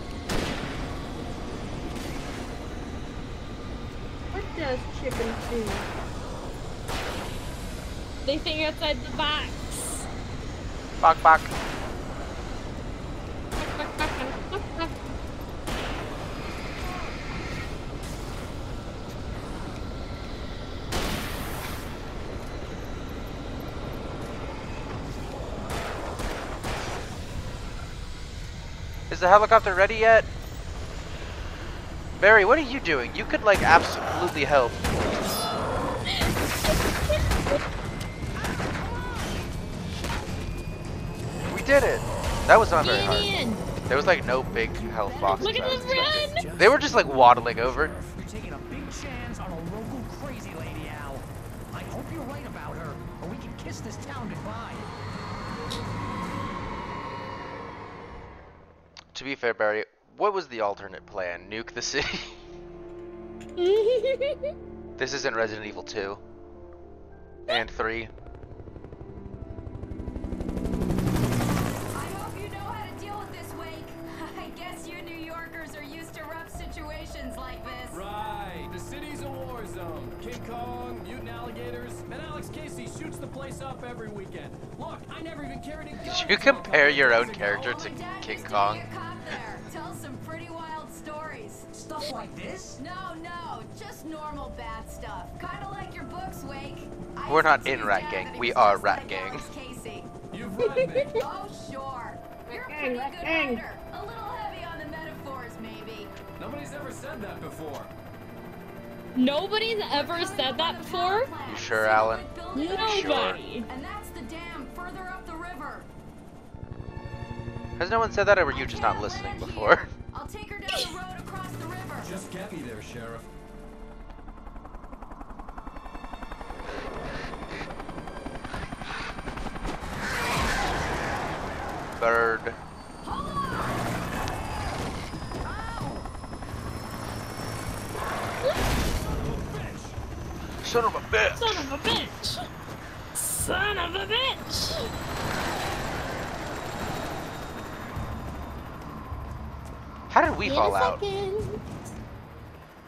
What does chicken do? They think outside the box. Bok bok. Is the helicopter ready yet? Barry, what are you doing? You could, like, absolutely help. We did it! That was not very hard. Ian! There was, like, no big health boxes. Look at I was this run! expecting. They were just, like, waddling over. You're taking a big chance on a local crazy lady, Al. I hope you're right about her, or we can kiss this town goodbye. To be fair, Barry, what was the alternate plan? Nuke the city? This isn't Resident Evil 2. And 3. I hope you know how to deal with this, Wake. I guess you New Yorkers are used to rough situations like this. Right. The city's a war zone. King Kong, mutant alligators, and Alex Casey shoots the place up every weekend. Look, I never even carried a gun. Did you compare your own Years ago. character to Oh, Dad King used to Kong? be a cop there. Tell some pretty wild stories. Stuff like this? No, just normal bad stuff. Kind of like your books, Wake. I We're used to not in tease Rat Dad Gang. that he We was are just Rat like Gang. Alex Casey. You've read me. Oh, sure. You're a Gang, pretty Rat good Gang. writer. A little heavy on the metaphors, maybe. Nobody's ever said that before. Nobody's ever said that before? You sure, Alan? Nobody. And that's the dam further up the river. Has no one said that, or were you just not listening before? I'll take her down the road across the river. Just get me there, Sheriff. Bird. Son of a bitch! Son of a bitch! Son of a bitch! How did we In fall a out? second.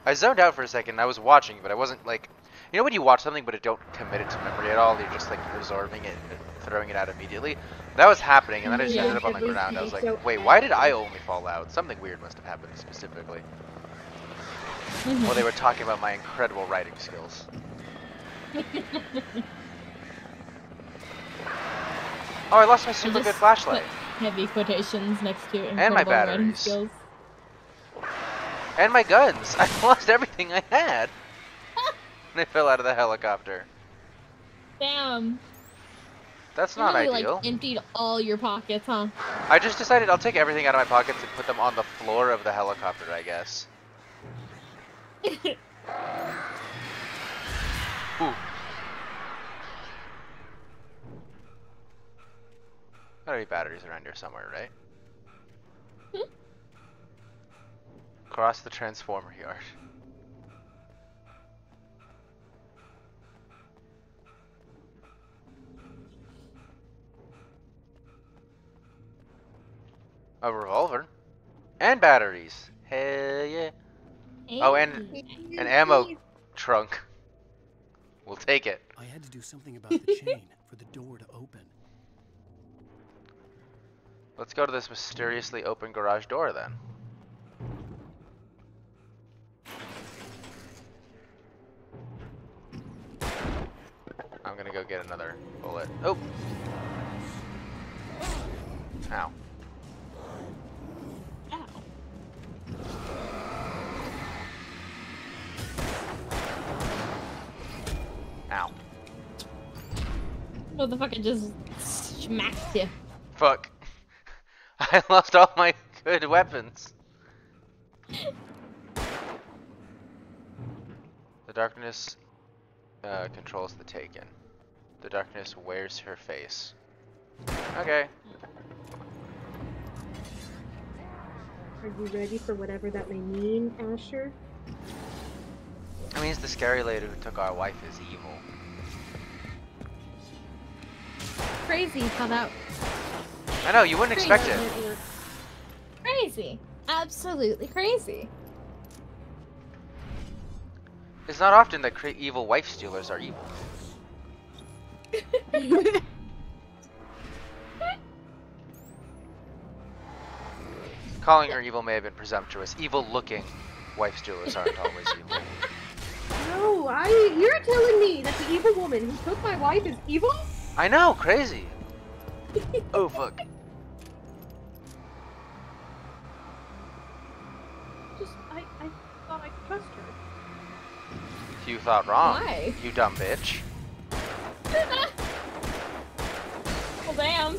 I zoned out for a second. I was watching, but I wasn't like, you know, when you watch something but it don't commit it to memory at all. You're just like absorbing it and throwing it out immediately. That was happening, and then I just Yeah. ended up on the It ground. I was was so like, wait, why did I only fall out? Something weird must have happened specifically. Well, they were talking about my incredible writing skills. Oh, I lost my super good Just flashlight. put heavy quotations next to my incredible writing batteries. skills. And my guns. I lost everything I had. And I fell out of the helicopter. Damn. That's You not really, ideal. like, emptied all your pockets, huh? I just decided I'll take everything out of my pockets and put them on the floor of the helicopter, I guess. Ooh. Gotta be batteries around here somewhere, right? Across the transformer yard. A revolver. And batteries. Hell yeah. Oh, and an ammo trunk. We'll take it. I had to do something about the chain. for the door to open. Let's go to this mysteriously open garage door then. I'm gonna go get another bullet. Oh! Ow. Ow. Motherfucker just smacked you. Fuck. I lost all my good weapons. The darkness controls the taken. The darkness wears her face. Okay. Are you ready for whatever that may mean, Asher? It means the scary lady who took our wife is evil. Crazy how that. I know, you wouldn't expect it. Crazy. Absolutely crazy. It's not often that evil wife stealers are evil. Calling her evil may have been presumptuous. Evil-looking wife stealers aren't always evil. No, you're telling me that the evil woman who took my wife is evil? I know, crazy. Oh fuck. I thought I could trust her. You thought wrong. Why? You dumb bitch. Well, damn.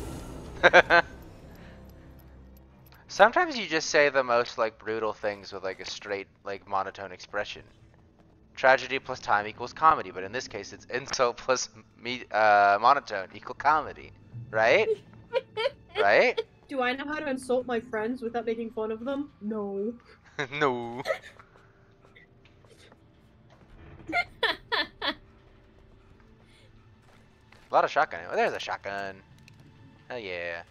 Sometimes you just say the most like brutal things with like a straight like monotone expression. Tragedy plus time equals comedy, but in this case it's insult plus monotone equal comedy, right? Right? Do I know how to insult my friends without making fun of them? No. No. A lot of shotgun. Oh, there's a shotgun. Hell yeah.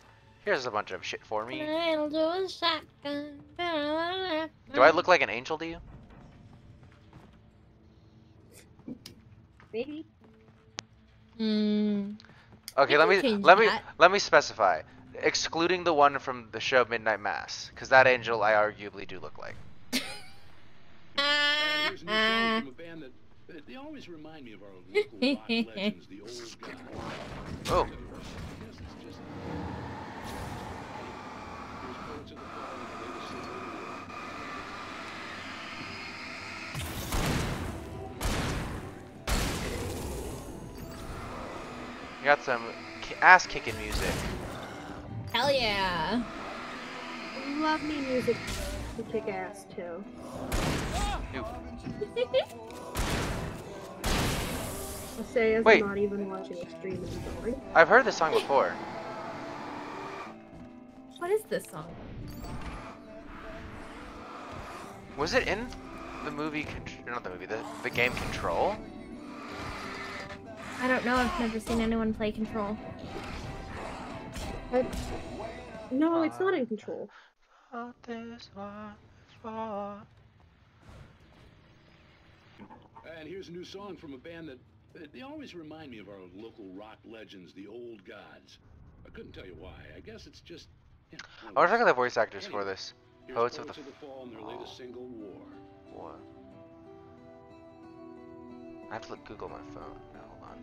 Here's a bunch of shit for me. I'll do a shotgun. Do I look like an angel to you? Maybe. Okay, You let can me specify. Excluding the one from the show Midnight Mass, because that angel I arguably do look like. And here's a new song from a band that they always remind me of our local rock legends, the old guys. Oh. I guess it's just. Here's Poets of the Fall and the latest single. You got some ass-kicking music. Hell yeah. Love me music to kick ass too. Ooh. I say as Wait. I'm not even watching a stream anymore. I've heard this song before. What is this song? Was it in the movie? Not the movie. The game Control. I don't know. I've never seen anyone play Control. No, it's not in Control. And here's a new song from a band that they always remind me of our local rock legends, the old gods. I couldn't tell you why. I guess it's just. You know, I wonder if I got the voice actors for this. here's Poets of the Fall and their latest single, War. What? I have to Google my phone. Now, hold on.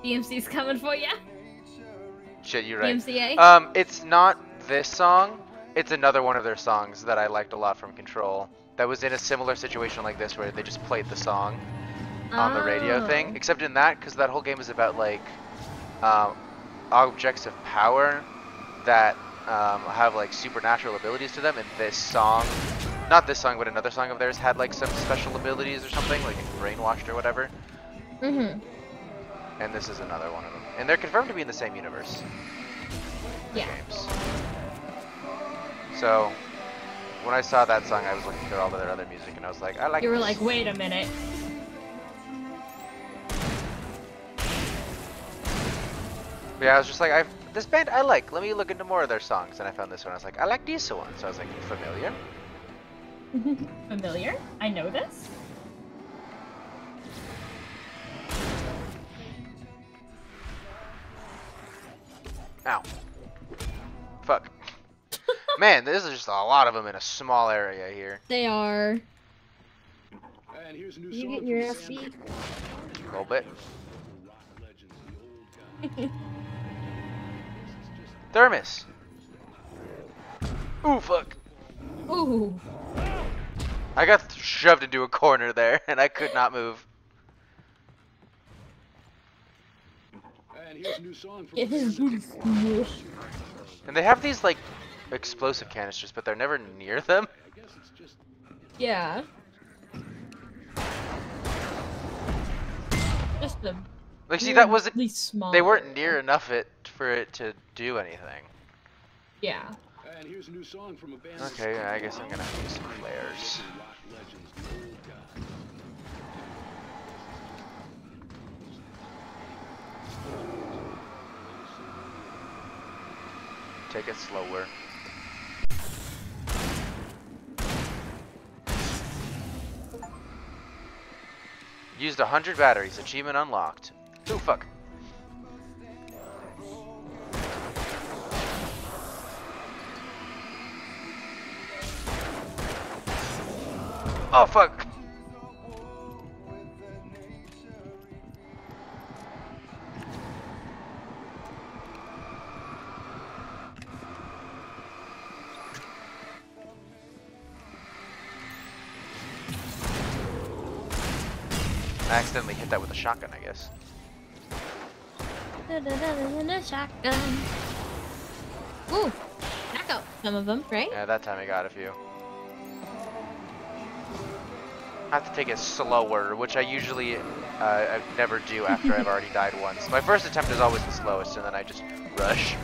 DMC's coming for ya. Shit, you're right. DMCA? It's not this song. It's another one of their songs that I liked a lot from Control. That was in a similar situation like this, where they just played the song on the radio thing. Except in that, because that whole game is about like objects of power that have like supernatural abilities to them. And this song, not this song, but another song of theirs had like some special abilities or something, like brainwashed or whatever. Mm-hmm. And this is another one of them. And they're confirmed to be in the same universe. Yeah. Games. So, when I saw that song, I was looking through all of their other music, and I was like, I like You were this. like, wait a minute. But yeah, I was just like, this band I like. Let me look into more of their songs. And I found this one. I was like, I like these ones. So I was like, familiar? Familiar? I know this. Ow. Fuck. Man, this is just a lot of them in a small area here. They are. And here's a new You song getting your from ass Sam. beat? A little bit. Rock legends, the old guys. Thermos. Ooh, fuck. Ooh. I got shoved into a corner there, and I could not move. And here's a new song from Get his booty smushed. And they have these, like, explosive canisters, but they're never near them. I guess it's just Yeah. Just the Like, see, that wasn't. really small. They weren't area. near enough for it to do anything. Yeah. and here's a new song from a band. Okay, I guess I'm gonna use some flares. Rock legends, the old guys. Take it slower. Used 100 batteries. Achievement unlocked. Ooh, fuck. Oh, fuck. I accidentally hit that with a shotgun, I guess. Shotgun. Ooh, knock out some of them, right? Yeah, that time I got a few. I have to take it slower, which I usually I never do after I've already died once. My first attempt is always the slowest, and then I just rush.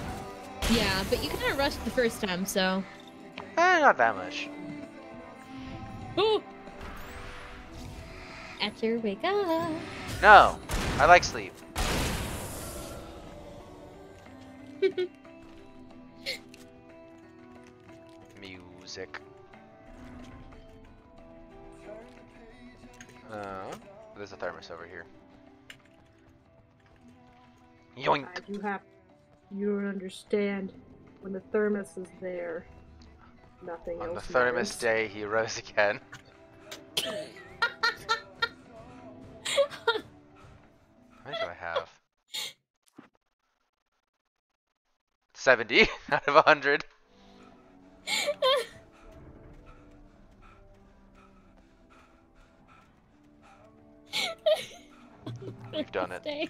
Yeah, but you kind of rushed the first time, so. Not that much. Ooh. Acer, wake up. No, I like sleep. Music. There's a thermos over here. Yoink! You don't understand. When the thermos is there, nothing On else the thermos matters. day, he rose again. How many do I have? 70 out of 100. You've done it. Stay.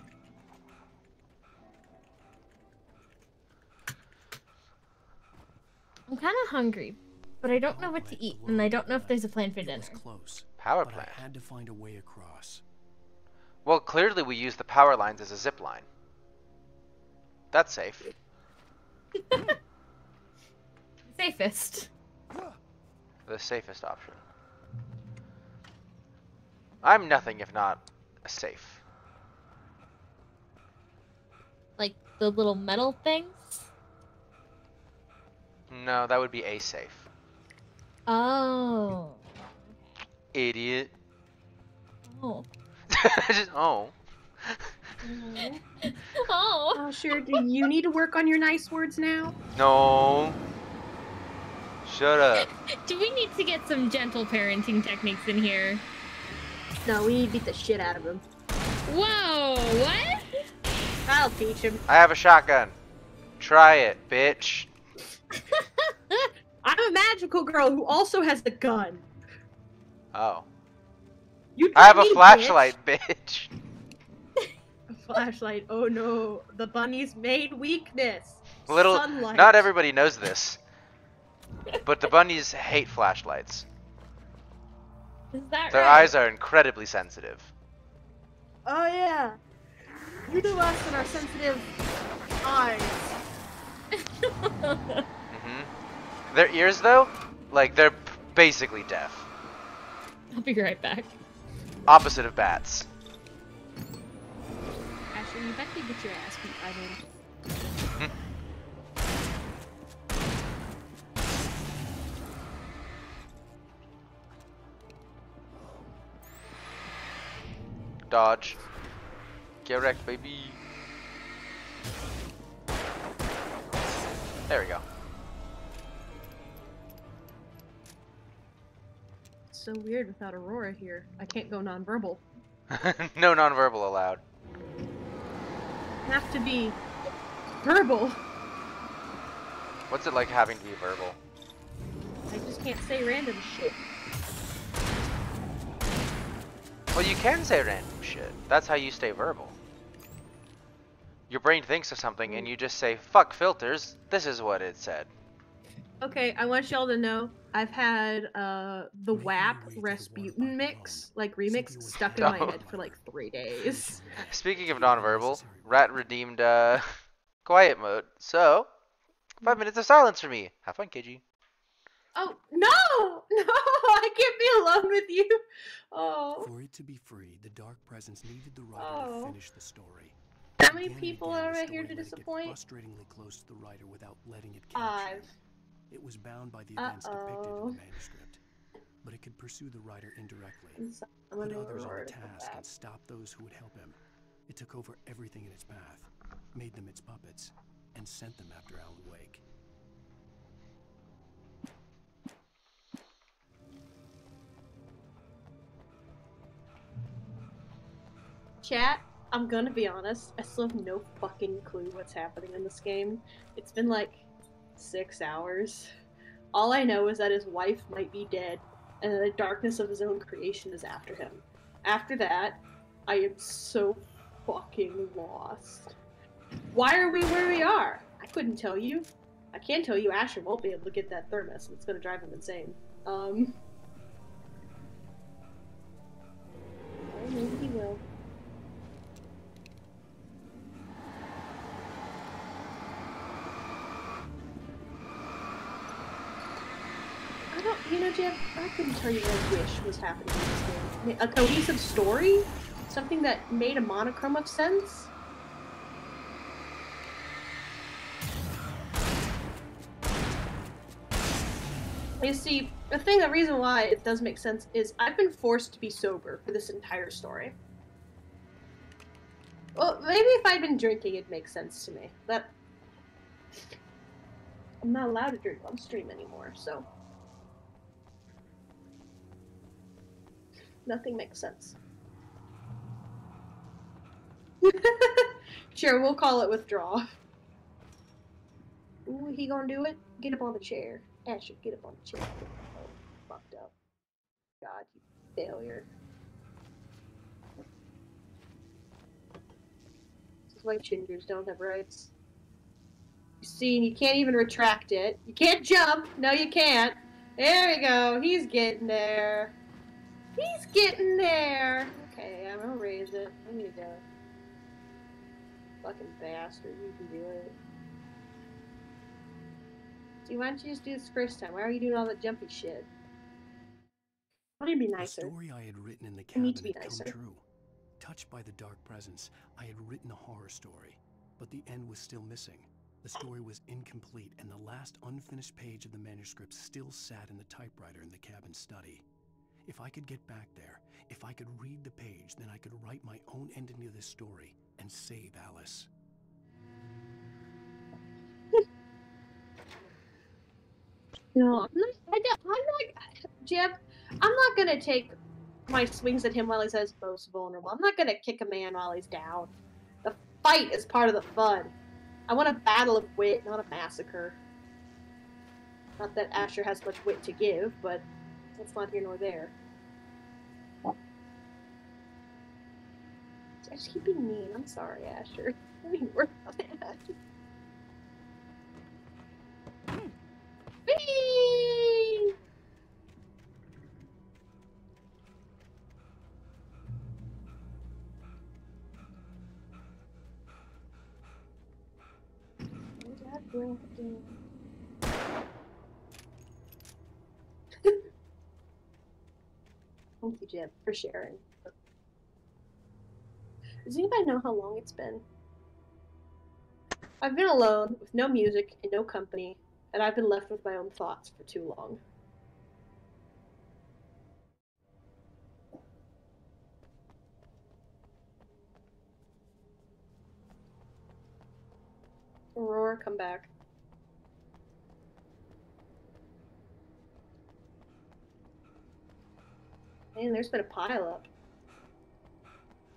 I'm kind of hungry, but I don't know what to eat, and I don't know if there's a plan for It dinner. was close, Power but plant. I had to find a way across. Well, clearly we use the power lines as a zip line. That's safe. Safest. The safest option. I'm nothing if not safe. Like the little metal things? No, that would be a safe. Oh. Idiot. Oh. Just, oh. Oh. Oh, sure. Do you need to work on your nice words now? No. Shut up. Do we need to get some gentle parenting techniques in here? No, we need to beat the shit out of him. Whoa, what? I'll teach him. I have a shotgun. Try it, bitch. I'm a magical girl who also has a gun. Oh. You I have a me, flashlight, bitch. A flashlight. Oh no, the bunny's main weakness. Little. Sunlight. Not everybody knows this, but the bunnies hate flashlights. Is that Their right? eyes are incredibly sensitive. Oh yeah. You do us and our sensitive eyes. Their ears, though, like they're basically deaf. I'll be right back. Opposite of bats. Ashley, you bet you get your ass beat by him. Dodge. Get wrecked, baby. There we go. It's so weird without Aurora here. I can't go nonverbal. No nonverbal allowed. Have to be verbal. What's it like having to be verbal? I just can't say random shit. Well, you can say random shit. That's how you stay verbal. Your brain thinks of something and you just say, fuck filters, this is what it said. Okay, I want y'all to know I've had the WAP Rasputin mix, like remix, stuck in my head for like 3 days. Speaking of nonverbal, Rat redeemed quiet mode. So, 5 minutes of silence for me. Have fun, KG. Oh, no! No! I can't be alone with you! Oh. For it to be free, the Dark Presence needed the writer to finish the story. How many people are right here to disappoint? Frustratingly close to the writer without letting it catch him. It was bound by the events depicted in the manuscript, but it could pursue the writer indirectly, put others on the task, and stop those who would help him. It took over everything in its path, made them its puppets, and sent them after Alan Wake. Chat, I'm gonna be honest, I still have no fucking clue what's happening in this game. It's been like 6 hours. All I know is that his wife might be dead, and the darkness of his own creation is after him. After that, I am so fucking lost. Why are we where we are? I couldn't tell you. I can tell you Asher won't be able to get that thermos, and it's gonna drive him insane. Well, maybe he will. You know, Jeff, I couldn't tell you what I wish was happening in this game. A cohesive story? Something that made a monochrome of sense? You see, the reason why it does make sense is I've been forced to be sober for this entire story. Well, maybe if I'd been drinking, it'd make sense to me. But I'm not allowed to drink on stream anymore, so nothing makes sense. Sure, we'll call it withdraw. Ooh, he gonna do it? Get up on the chair. Asher, get up on the chair. Oh, fucked up. God, you failure. This is why gingers don't have rights. You see, you can't even retract it. You can't jump! No, you can't! There we go, he's getting there. He's getting there! Okay, I'm gonna raise it. I need to... Fucking bastard, you can do it. See, why don't you just do this first time? Why are you doing all that jumpy shit? Why don't you be nicer? The story I had written in the cabin need to be had nicer. come true. Touched by the dark presence, I had written a horror story, but the end was still missing. The story was incomplete, and the last unfinished page of the manuscript still sat in the typewriter in the cabin study. If I could get back there, if I could read the page, then I could write my own ending to this story and save Alice. No, Jeb, I'm not gonna take my swings at him while he's most vulnerable. I'm not gonna kick a man while he's down. The fight is part of the fun. I want a battle of wit, not a massacre. Not that Asher has much wit to give, but that's not here nor there. I just keep being mean. I'm sorry, Asher. I mean, work on that. Whee! Thank you, Jeb, for sharing. Does anybody know how long it's been? I've been alone, with no music and no company, and I've been left with my own thoughts for too long. Aurora, come back. Man, there's been a pileup.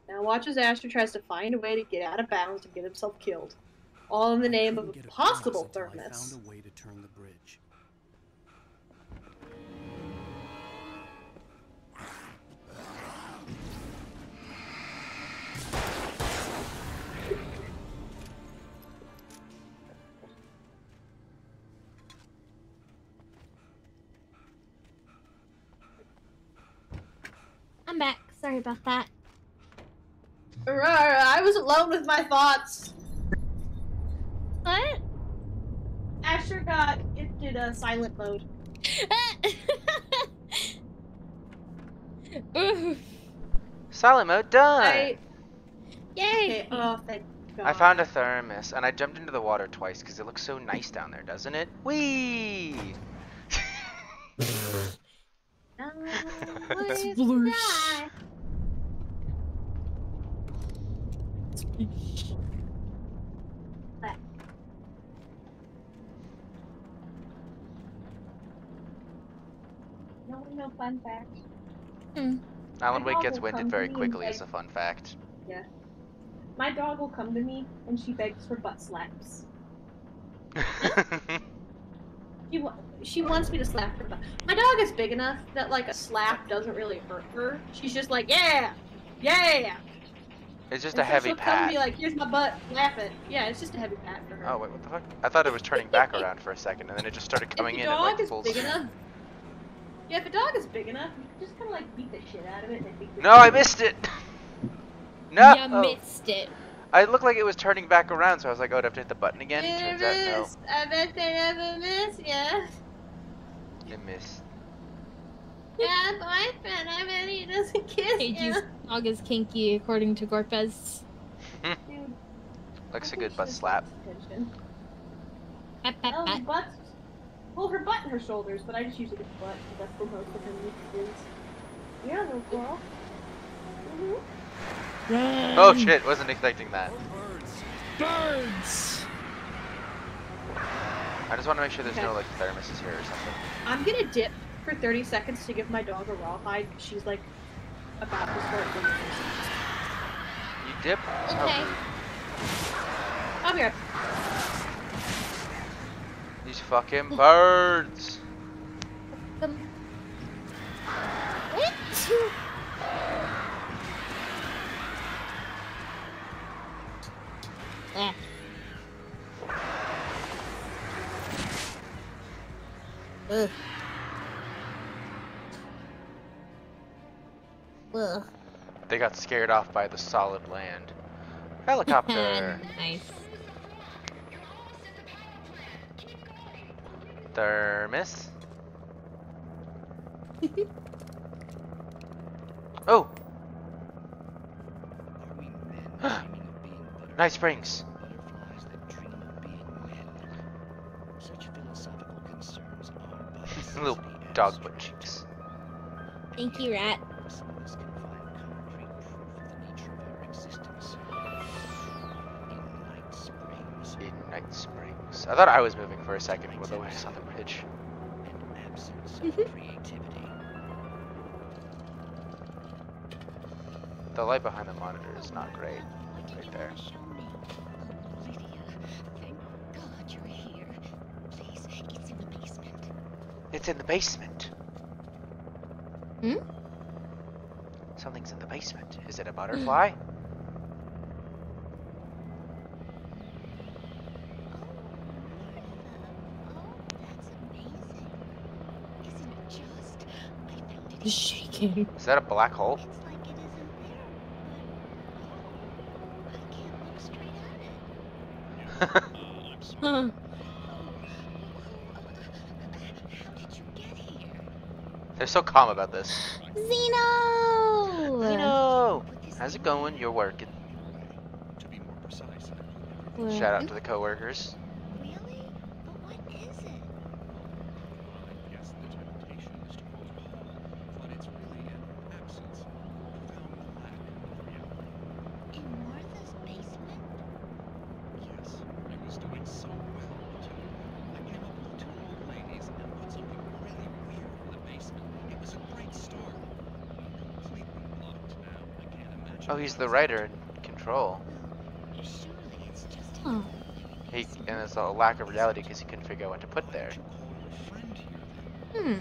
Now watch as Aster tries to find a way to get out of bounds and get himself killed. All in the name of a possible thermos. I found a way to turn the bridge. I'm back. Sorry about that. Aurora, I was alone with my thoughts. What? Aster got gifted a silent mode. Oof. Silent mode done. Yay! Okay, oh, thank God. I found a thermos, and I jumped into the water twice because it looks so nice down there, doesn't it? Whee! Sploosh. No fun fact. Alan My Wake dog gets will winded come very to me and quickly, beg- is a fun fact. Yeah. My dog will come to me and she begs for butt slaps. She wants me to slap her butt. My dog is big enough that like a slap doesn't really hurt her. She's just like, yeah, yeah. It's just And a so heavy she'll come to pat. me like, here's my butt, laugh it. Yeah, it's just a heavy pat for her. Oh, wait, what the fuck? I thought it was turning back around for a second, and then it just started coming if in the at dog like is full big speed. enough. Yeah, if a dog is big enough, you can just kind of like beat the shit out of it and then beat the No, I missed it! No! You missed it. I looked like it was turning back around, so I was like, oh, I'd have to hit the button again. It Turns out, no. is. I bet they never miss ya. It missed. Yeah, boyfriend, I bet he doesn't kiss KG's you. dog is kinky, according to Gorpez. Dude, Looks a good butt slap. Pat, pat, Oh, pat. butt. Well, her butt and her shoulders, but I just use it as butt because that's where most of her meat is. Yeah, little girl. Oh shit, wasn't expecting that. Birds! I just want to make sure there's Okay. no like thermoses here or something. I'm gonna dip for 30 seconds to give my dog a rawhide. She's like about to start doing this. You dip? Okay. I'm here. These fucking birds. Ah. Ugh. Ugh. They got scared off by the solid land. Helicopter. Nice. Thermos. Oh! Night Springs. Little dog butt cheeks. Thank you, Rat. In Night Springs. I thought I was moving for a second with the way I saw the bridge. The light behind the monitor is not great. Right there. It's in the basement. Hmm? Something's in the basement. Is it a butterfly? It's shaking. Is that a black hole? Huh. They're so calm about this. Zeno! Zeno! How's it going? You're working. Shout out to the coworkers. Oh, he's the writer in Control. Oh. And it's a lack of reality because he couldn't figure out what to put there. Hmm.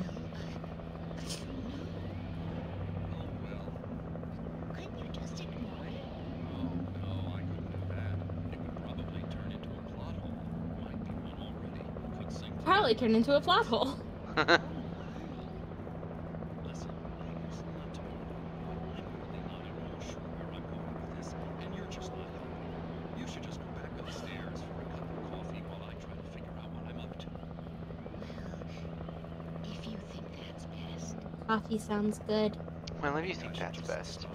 Probably turn into a plot hole. Coffee sounds good. Well, if you think that's best.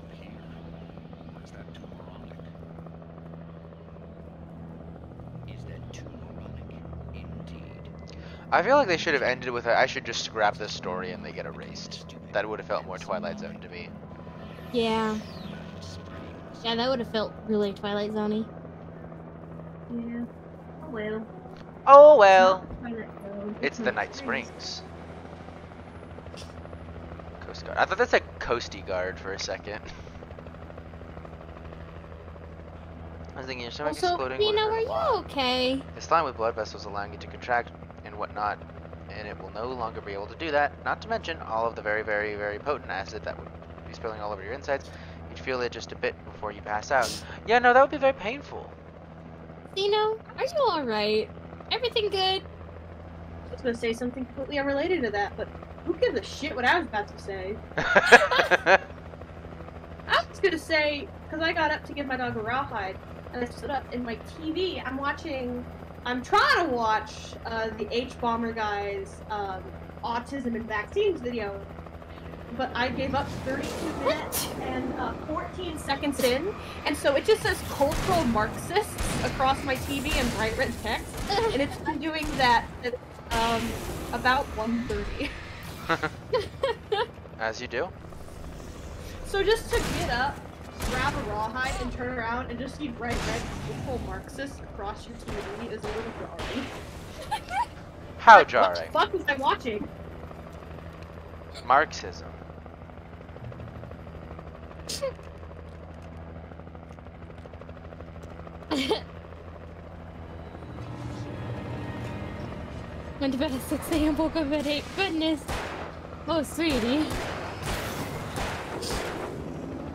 I feel like they should have ended with I should just scrap this story and they get erased. That would have felt more Twilight Zone to me. Yeah. Yeah, that would have felt really Twilight Zone-y. Yeah. Oh well. Oh well. It's the Night Springs. Coast Guard. I thought that said Coasty Guard for a second. I was thinking your stomach exploding. Nina, are you okay? The slime with blood vessels allowing you to contract and whatnot, and it will no longer be able to do that. Not to mention all of the very, very, very potent acid that would be spilling all over your insides. You'd feel it just a bit before you pass out. Yeah, no, that would be very painful. Nina, are you alright? Everything good? I was gonna say something completely unrelated to that, but who gives a shit what I was about to say? I was gonna say, because I got up to give my dog a rawhide, and I stood up in my TV, I'm trying to watch the H-Bomber guy's autism and vaccines video, but I gave up 32 minutes and 14 seconds in, and so it just says cultural Marxists across my TV in bright red text, and it's been doing that at about 1:30. As you do. So just to get up, grab a rawhide, and turn around and just see bright red cultural Marxists across your TV is a little jarring. How Like, jarring? what the fuck was I watching? Marxism. Went to bed at 6 a.m., woke up at 8. Goodness. Oh, sweetie.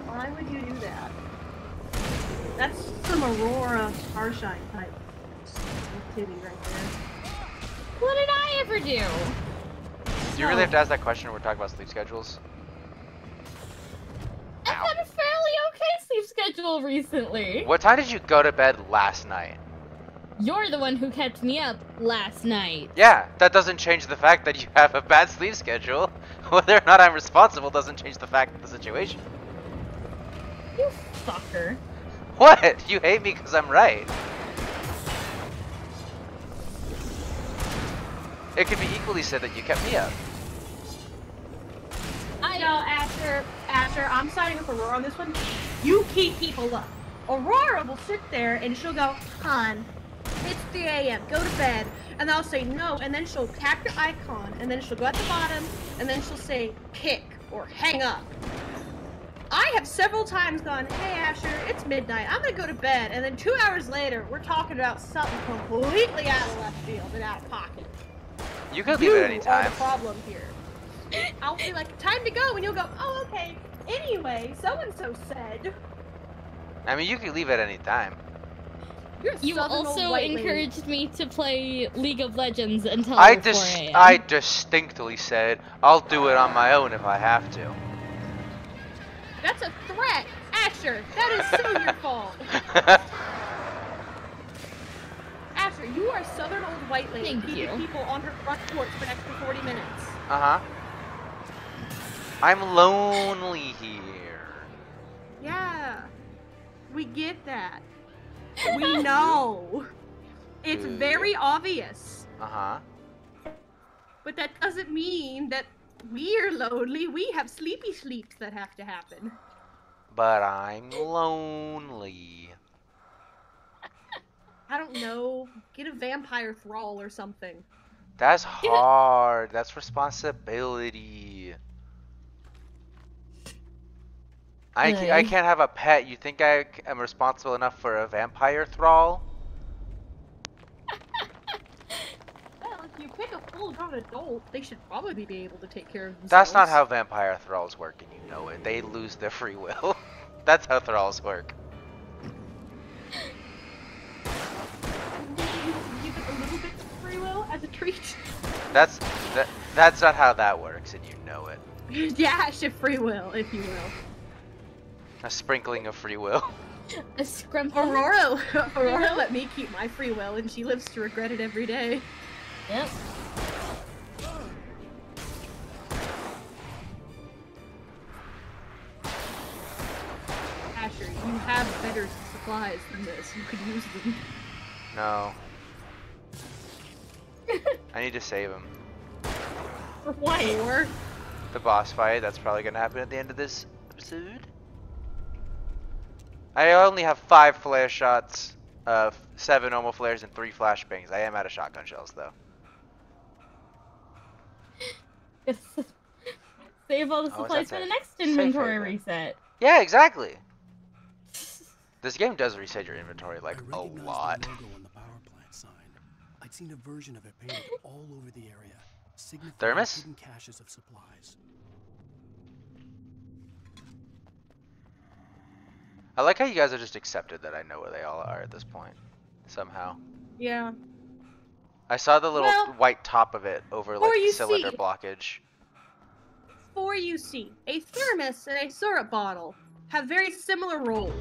Why would you do that? That's some Aurora Starshine type activity right there. What did I ever do? Do you really have to ask that question when we're talking about sleep schedules? I've had a fairly okay sleep schedule recently. What time did you go to bed last night? You're the one who kept me up last night. Yeah, that doesn't change the fact that you have a bad sleep schedule. Whether or not I'm responsible doesn't change the fact of the situation. You fucker. What? You hate me because I'm right. It could be equally said that you kept me up. I know, Asher, I'm siding with Aurora on this one. You keep people up. Aurora will sit there and she'll go, "Hon, it's 3 a.m. Go to bed." And I'll say no, and then she'll tap your icon, and then she'll go at the bottom, and then she'll say pick or hang up. I have several times gone, "Hey Asher, it's midnight. I'm gonna go to bed," and then 2 hours later, we're talking about something completely out of left field and out of pocket. You could leave at any You are time. the problem here. I'll be like, "Time to go," and you'll go, "Oh, okay. Anyway, so-and-so said." I mean, you could leave at any time. You also encouraged me to play League of Legends until 4 a.m. I distinctly said, I'll do it on my own if I have to. That's a threat, Asher. That is so your fault. Asher, you are a southern old white lady Thank keeping you. people on her front porch for an extra 40 minutes. Uh-huh. I'm lonely here. Yeah, we get that. We know. It's very obvious. Uh-huh. But that doesn't mean that we're lonely. We have sleepy sleeps that have to happen. But I'm lonely. I don't know. Get a vampire thrall or something. That's hard. That's responsibility. I can't have a pet. You think I am responsible enough for a vampire thrall? Well, if you pick a full-grown adult, they should probably be able to take care of themselves. That's not how vampire thralls work, and you know it. They lose their free will. That's how thralls work. You get a little bit of free will as a treat. That's not how that works, and you know it. Dash of free will, if you will. A sprinkling of free will. A scrumptious. Aurora let me keep my free will, and she lives to regret it every day. Yep. Asher, you have better supplies than this. You could use them. No. I need to save him. For what? For? The boss fight. That's probably gonna happen at the end of this episode. I only have 5 flare shots, 7 normal flares, and 3 flashbangs. I am out of shotgun shells, though. Save all the supplies for the next inventory reset. Yeah, exactly. This game does reset your inventory like a lot. The logo on the power plant sign. I'd seen a version of it painted all over the area, signifying Thermos? hidden caches of supplies. I like how you guys have just accepted that I know where they all are at this point. Somehow. Yeah. I saw the little white top of it over like the cylinder blockage. For you see, a thermos and a syrup bottle have very similar roles.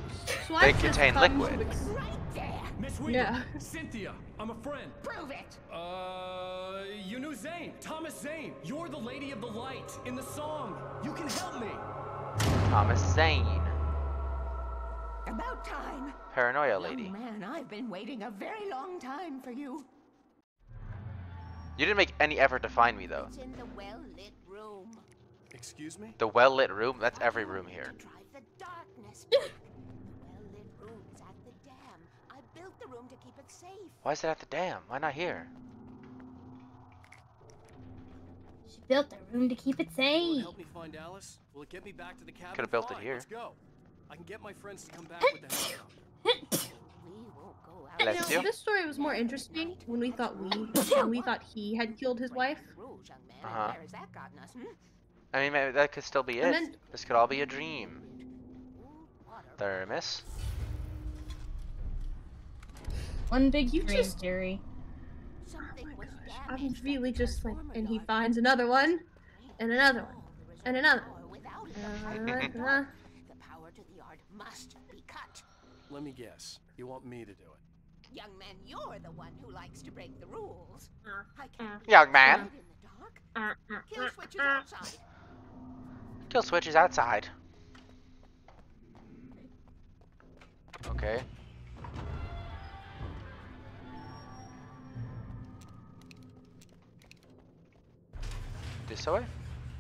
So They I've just contain come liquid. to Right there. Miss Weaver, Yeah. Cynthia, I'm a friend. Prove it. You knew Zane, Thomas Zane. You're the Lady of the Light in the song. You can help me. Thomas Zane. About time. Paranoia lady. Young man, I've been waiting a very long time for you. You didn't make any effort to find me though. It's in the well-lit room. Excuse me? The well-lit room? That's every room here. Drive the darkness back. The well-lit room's at the dam. I built the room to keep it safe. Why is it at the dam? Why not here? She built a room to keep it Will it safe. help me find Alice? Will it get me back to the cabin? Could have built it Fine, here. Let's go. I can get my friends to come back with the helicopter. We won't go out. You Let's know, do. this story was more interesting when we thought he had killed his wife. Rouge, young man. Uh-huh. Where has that gotten us? I mean, maybe that could still be And it. then- This could all be a dream. Thermos. One big You dream just- theory. Something was I'm damaged. really just like, and he finds another one, and another one, and another one. Without Uh, the power to the art must be cut. Let me guess. You want me to do it? Young man, you're the one who likes to break the rules. I can't Young man. out in the dark. Kill switches outside. Kill switch is outside. Okay. This way?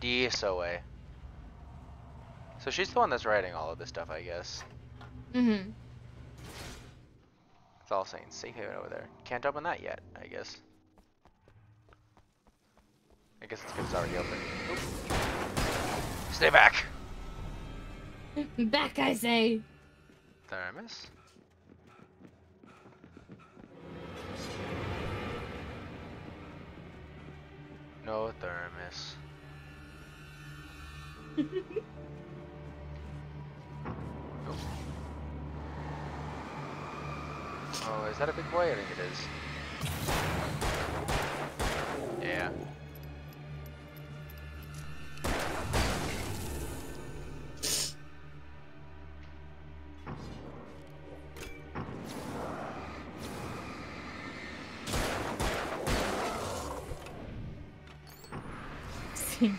This way. So she's the one that's writing all of this stuff, I guess. Mm-hmm. It's all saying safe haven over there. Can't open that yet, I guess. I guess it's because it's already open. Oop. Stay back! Back, I say. Thermos. No thermos. Nope. Oh, is that a big boy? I think it is. Yeah.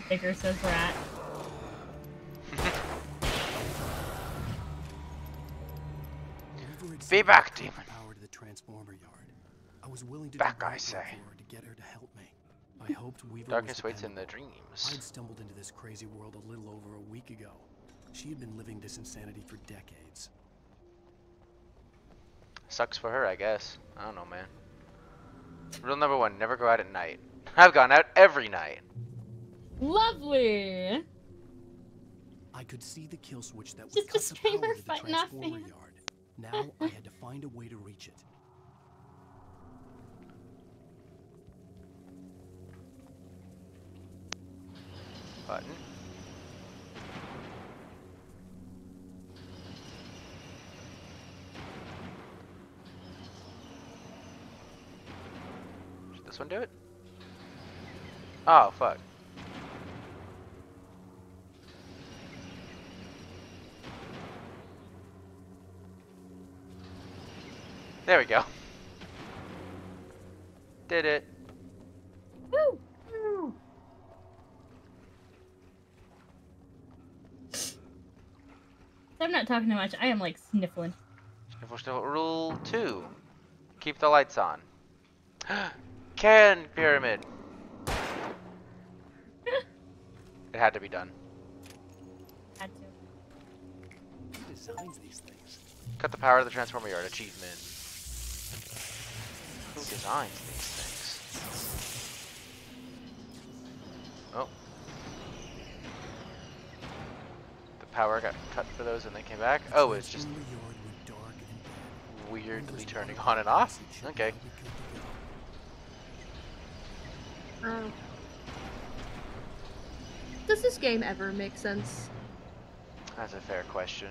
Bigger says rat. Be back, demon. Power to the transformer yard. I was willing to Back, do I great say. work for her to get her to help me. I hoped Weaver Darkness was waits in the dependable. dreams. I'd stumbled into this crazy world a little over a week ago. She had been living this insanity for decades. Sucks for her, I guess. I don't know, man. Rule number 1, never go out at night. I've gone out every night. Lovely. I I could see the kill switch that would Just a cut the power streamer to the fighting off transformer fans. yard. Now I had to find a way to reach it. Button. Should this one do it? Oh, fuck. There we go. Did it. Woo! I'm not talking too much. I am like sniffling. Sniffle. Rule 2. Keep the lights on. Can pyramid. It had to be done. Had to. Who designs these things? Cut the power of the transformer yard. Achievement. Who designs these things? Oh. The power got cut for those and they came back? Oh, it's just weirdly turning on and off? Okay. Does this game ever make sense? That's a fair question.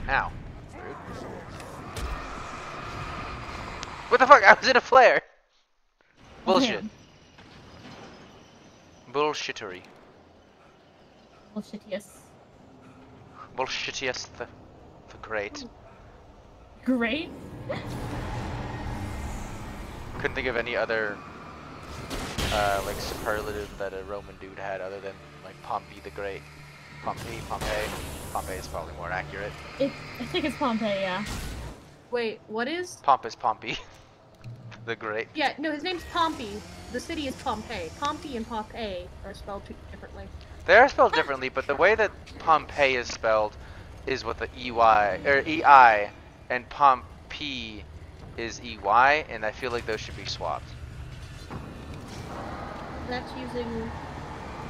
Ow. Rude. What the fuck? I was in a flare! Bullshit. Damn. Bullshittery. Bullshit, yes. Bullshittiest the great. Great. Couldn't think of any other like superlative that a Roman dude had other than like Pompey the Great. Pompeii. Pompey is probably more accurate. I think it's Pompeii, yeah. Wait, what is? Pompous Pompey. The Great. Yeah, no, his name's Pompey. The city is Pompeii. Pompey and Pompeii are spelled differently. They are spelled differently, but the way that Pompeii is spelled is with the EY or EI, and Pompeii is EY, and I feel like those should be swapped. That's using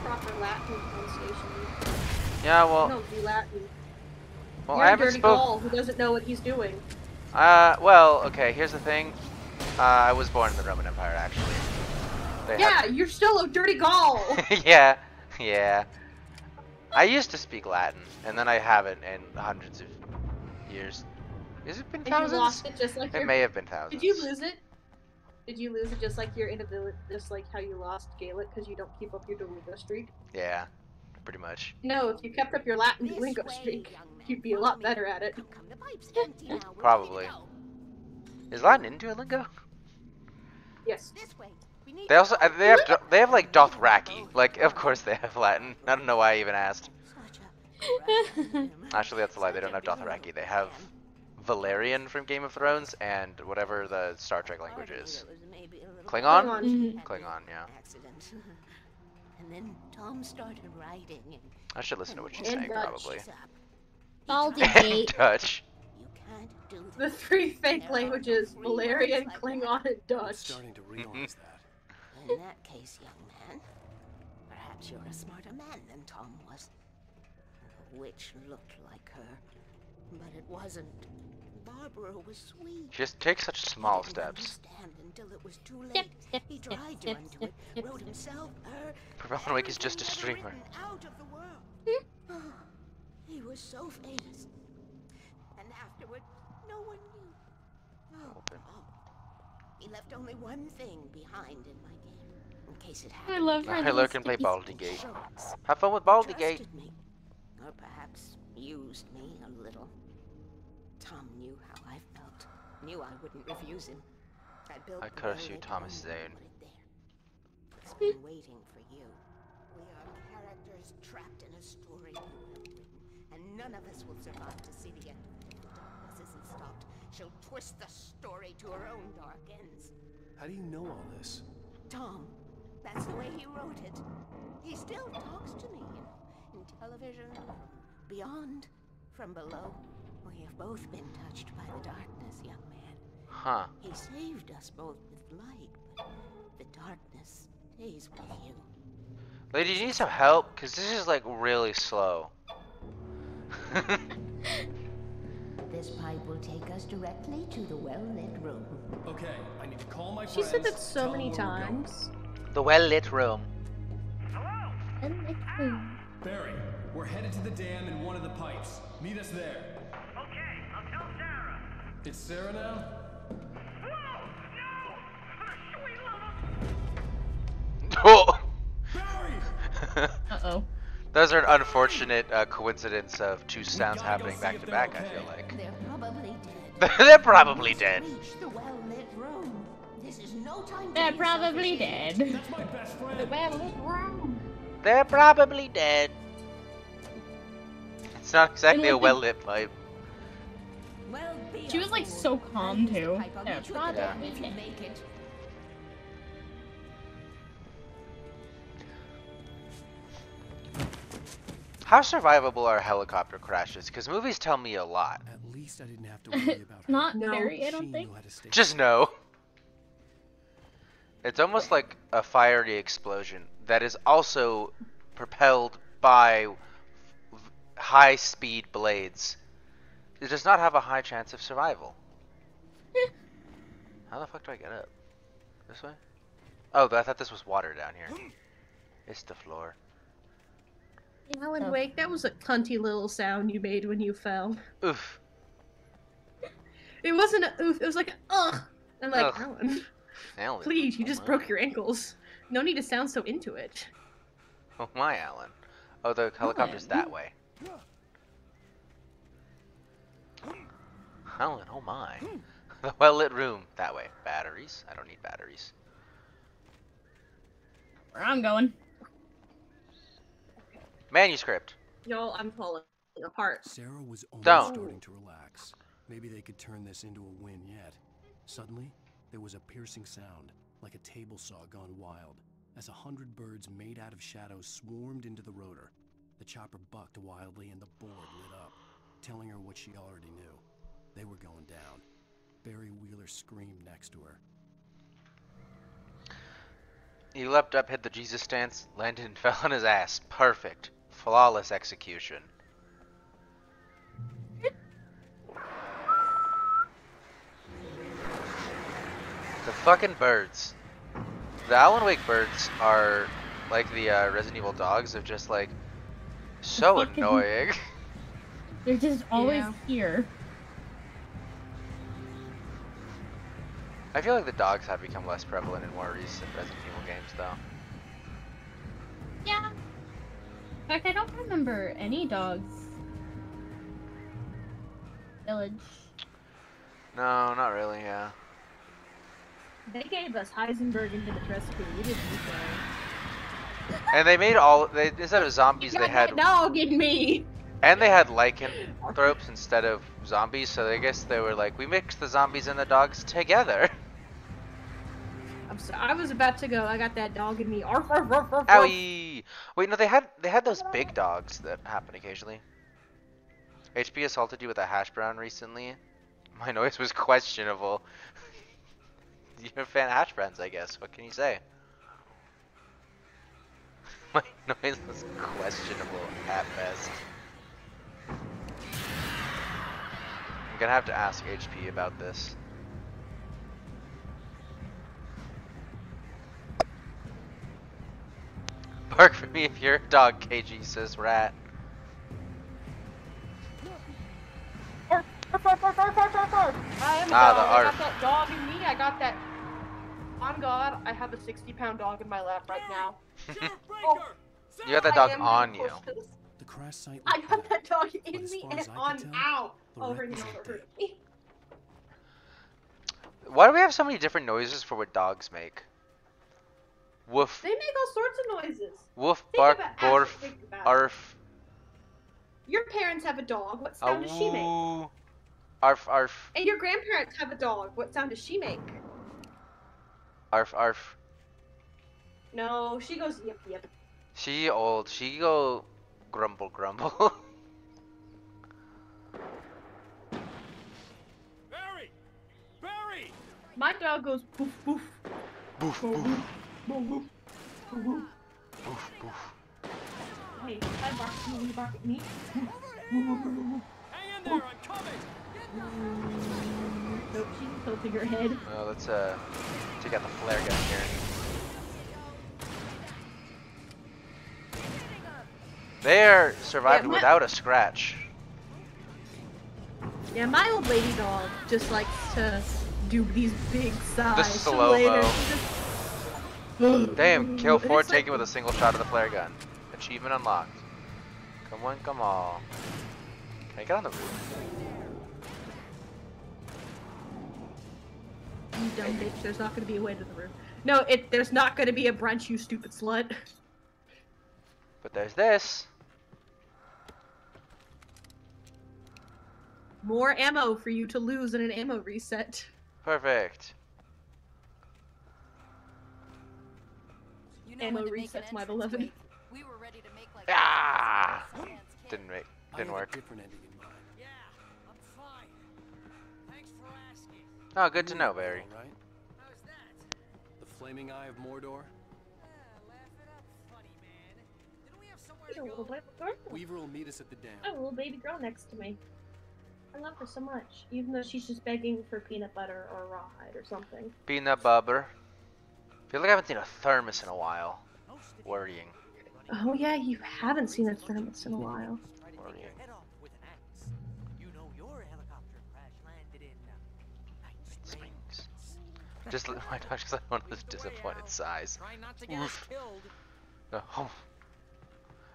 proper Latin pronunciation. Yeah, well. No, do Latin. Well, You're I a haven't dirty spoken. Gaul who doesn't know what he's doing. Well, okay. Here's the thing. I was born in the Roman Empire, actually. Yeah, you're still a dirty Gaul. yeah. I used to speak Latin, and then I haven't in hundreds of years. Has it been And thousands? you lost it just like It may have been thousands. Did you lose it? Did you lose it just like your inability, just like how you lost Gaelic because you don't keep up your Duolingo streak? Yeah, pretty much. No, if you kept up your Latin Duolingo streak, you'd be a lot better at it. Probably. Is Latin in Duolingo? Yes. They also they have like Dothraki. Like, of course they have Latin. I don't know why I even asked. Actually, that's a lie. They don't have Dothraki. They have Valerian from Game of Thrones and whatever the Star Trek language is. Klingon? Klingon, yeah. And then Tom started writing. I should listen to what she's saying, probably. Baldy Dutch. The three fake languages: Valerian, Klingon, and Dutch. Starting to realize that. In that case, young man, perhaps you're a smarter man than Tom was. The witch looked like her, but it wasn't. Barbara was sweet. Just take such small steps. Until it was too late. He tried to undo it, wrote himself, her, Professor Wake is just a streamer. out of the world. He was so famous. And afterward, no one knew. He left only one thing behind in my game, in case it happened. I love her. Hello, can play Baldygate. Have fun with Baldygate. Me, or perhaps used me a little. Tom knew how I felt. Knew I wouldn't refuse him. I curse you, Thomas Zane. He's been waiting for you. We are characters trapped in a story you have written, and none of us will survive to see the end. If the darkness isn't stopped, she'll twist the story to her own dark ends. How do you know all this? Tom, that's the way he wrote it. He still talks to me, in television, from beyond, from below. We have both been touched by the darkness, young man. Huh. He saved us both with light, but the darkness stays with you. Lady, do you need some help? Because this is like really slow. This pipe will take us directly to the well-lit room. Okay, I need to call my She friends. said that so tell many them where we're going. times. The well-lit room. Barry, we're headed to the dam in one of the pipes. Meet us there. Okay, I'll tell Sarah. It's Sarah now? Oh! Uh-oh. Those are an unfortunate coincidence of two sounds happening back to back, I feel like. They're probably dead. They're probably dead. Reach the well-lit room. This is no time to They're be probably selfish. dead. That's my best friend. The well-lit room. They're probably dead. It's not exactly a look at- well-lit pipe. Well, be She a was like fool. so calm Use the too. pipe. I'll They're meet you at the probably dam if you dead. make it. How survivable are helicopter crashes? Because movies tell me a lot. At least I didn't have to worry about her. Not No. very, I She don't think. knew how to stay Just no. It's almost like a fiery explosion that is also propelled by high-speed blades. It does not have a high chance of survival. How the fuck do I get up? This way? Oh, I thought this was water down here. It's the floor. Alan Wake, that was a cunty little sound you made when you fell. Oof. It wasn't a oof, it was like a ugh. I'm like, Ugh. Alan, Alan. please, you Oh just my. broke your ankles. No need to sound so into it. Oh my, Alan. Oh, the helicopter's that way. Alan, oh my. The well-lit room, that way. Batteries? I don't need batteries. Where I'm going. Manuscript. Y'all, I'm falling apart. Sarah was only Don't. starting to relax. Maybe they could turn this into a win yet. Suddenly, there was a piercing sound, like a table saw gone wild, as 100 birds made out of shadows swarmed into the rotor. The chopper bucked wildly and the board lit up, telling her what she already knew. They were going down. Barry Wheeler screamed next to her. He leapt up, hit the Jesus stance, landed and fell on his ass. Perfect. Flawless execution. The fucking birds. The Alan Wake birds are like the Resident Evil dogs of just like so Fucking- annoying. They're just always Yeah. here. I feel like the dogs have become less prevalent in more recent Resident Evil games though. Yeah. In fact, I don't remember any dogs. Village. No, not really, yeah. They gave us Heisenberg into the recipe. We didn't eat that. And they made instead of zombies You they got had that dog in me. and they had lycanthropes instead of zombies, so I guess they were like, we mixed the zombies and the dogs together. I'm sorry. I was about to go. I got that dog in me. Arf, arf, arf, arf, arf. Owie! Wait, no, they had those big dogs that happen occasionally. HP assaulted you with a hash brown recently. My noise was questionable. You're a fan of hash browns, I guess. What can you say? My noise was questionable at best. I'm gonna have to ask HP about this. Bark for me if you're a dog, KG, says Rat. Arf, arf, arf, arf, arf, arf, arf, arf. I am a Ah, dog. the I got arf. that dog in me. I got that. On God, I have a 60-pound dog in my lap right now. Oh, You got that I dog am on gonna you. push this. The crash site I looked got bad, that dog but in as me far and as I on could tell, out. the Over wreck and wasn't over. dead. Why do we have so many different noises for what dogs make? Woof, They make all sorts of noises. woof, Think bark, about- borf, actually think about it. arf, Your parents have a dog. What sound does she make? awoo, arf, arf, And your grandparents have a dog. What sound does she make? arf, arf. No, she goes yip yip. She old, she go grumble, grumble. Barry! Barry! My dog goes poof poof. Boof, Boof, boof, boof, boof, boof, boof. boof, boof. Hey, if I bark, will you bark at me? Hang in there, I'm coming. Nope, she's tilting her head. Well, let's take out the flare gun here. They survived without a scratch. Yeah, my old lady dog just likes to do these big sighs. The slow-mo. Damn, kill 4 taken with a single shot of the flare gun. Achievement unlocked. Come on, come on. Can I get on the roof? You dumb bitch, there's not gonna be a way to the roof. No, there's not gonna be a brunch, you stupid slut. But there's this. More ammo for you to lose in an ammo reset. Perfect. You know Ammo when to make an resets, my entrance, beloved. Wake. We were ready to make like Ah! Didn't I didn't have a work. different ending in mind. Yeah, I'm fine. Thanks for asking. Oh, good to know, Barry. All right? How's that? The flaming eye of Mordor. Laugh it up, funny man. Didn't we have somewhere He's to a little go? baby girl. Weaver will meet us at the dam. I have a little baby girl next to me. I love her so much, even though she's just begging for peanut butter or rawhide or something. Peanut butter. Feel like I haven't seen a thermos in a while. Worrying. Oh yeah, you haven't seen a thermos in a while. Worrying. You know your helicopter crash landed in Night Springs. Just my dog just like one of those disappointed sighs. Try not to get Oof. us killed. No, humph.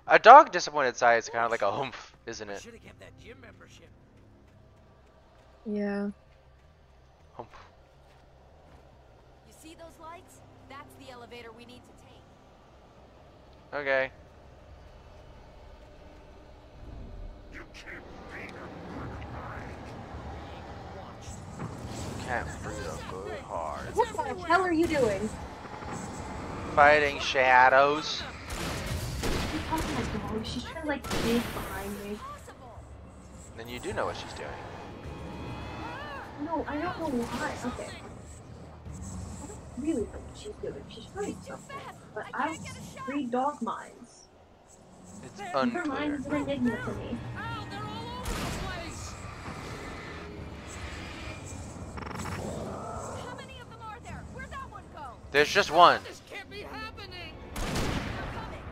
A dog disappointed sigh is kind of like a humph, isn't it? Should have kept that gym membership. Yeah. Humph. You see those lights? That's the elevator we need to take. Okay. Can't breathe a good hard. What the hell are you doing? Fighting shadows. Oh my god, she's trying to like sneak behind me. Then you do know what she's doing. No, I don't know why. Okay. I don't really know what she's doing. She's trying something. But I have 3 dog minds. It's Her unclear. mind is an enigma to me. Ow, they're all over the place. How many of them are there? Where'd that one go? There's just one. This can't be happening. They're coming.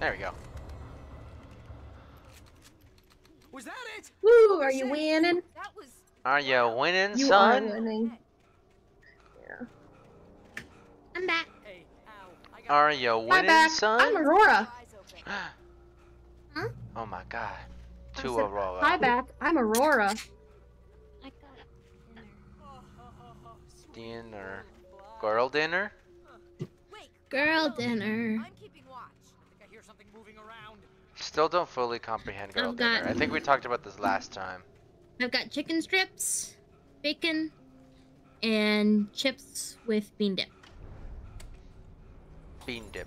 There we go. Was that it? Woo, are you winning? That was. Are you winning, You son? are winning. Yeah. I'm back. Hey, ow. I got Are you Hi winning, back. son? I'm Aurora. Huh? Oh my god. I Two said, Aurora. Hi back. I'm Aurora. I got Dinner. Girl dinner? Wait. girl dinner. I'm keeping watch. I think I hear something moving around. Still don't fully comprehend girl I've got- dinner. I think we talked about this last time. I've got chicken strips, bacon, and chips with bean dip. Bean dip.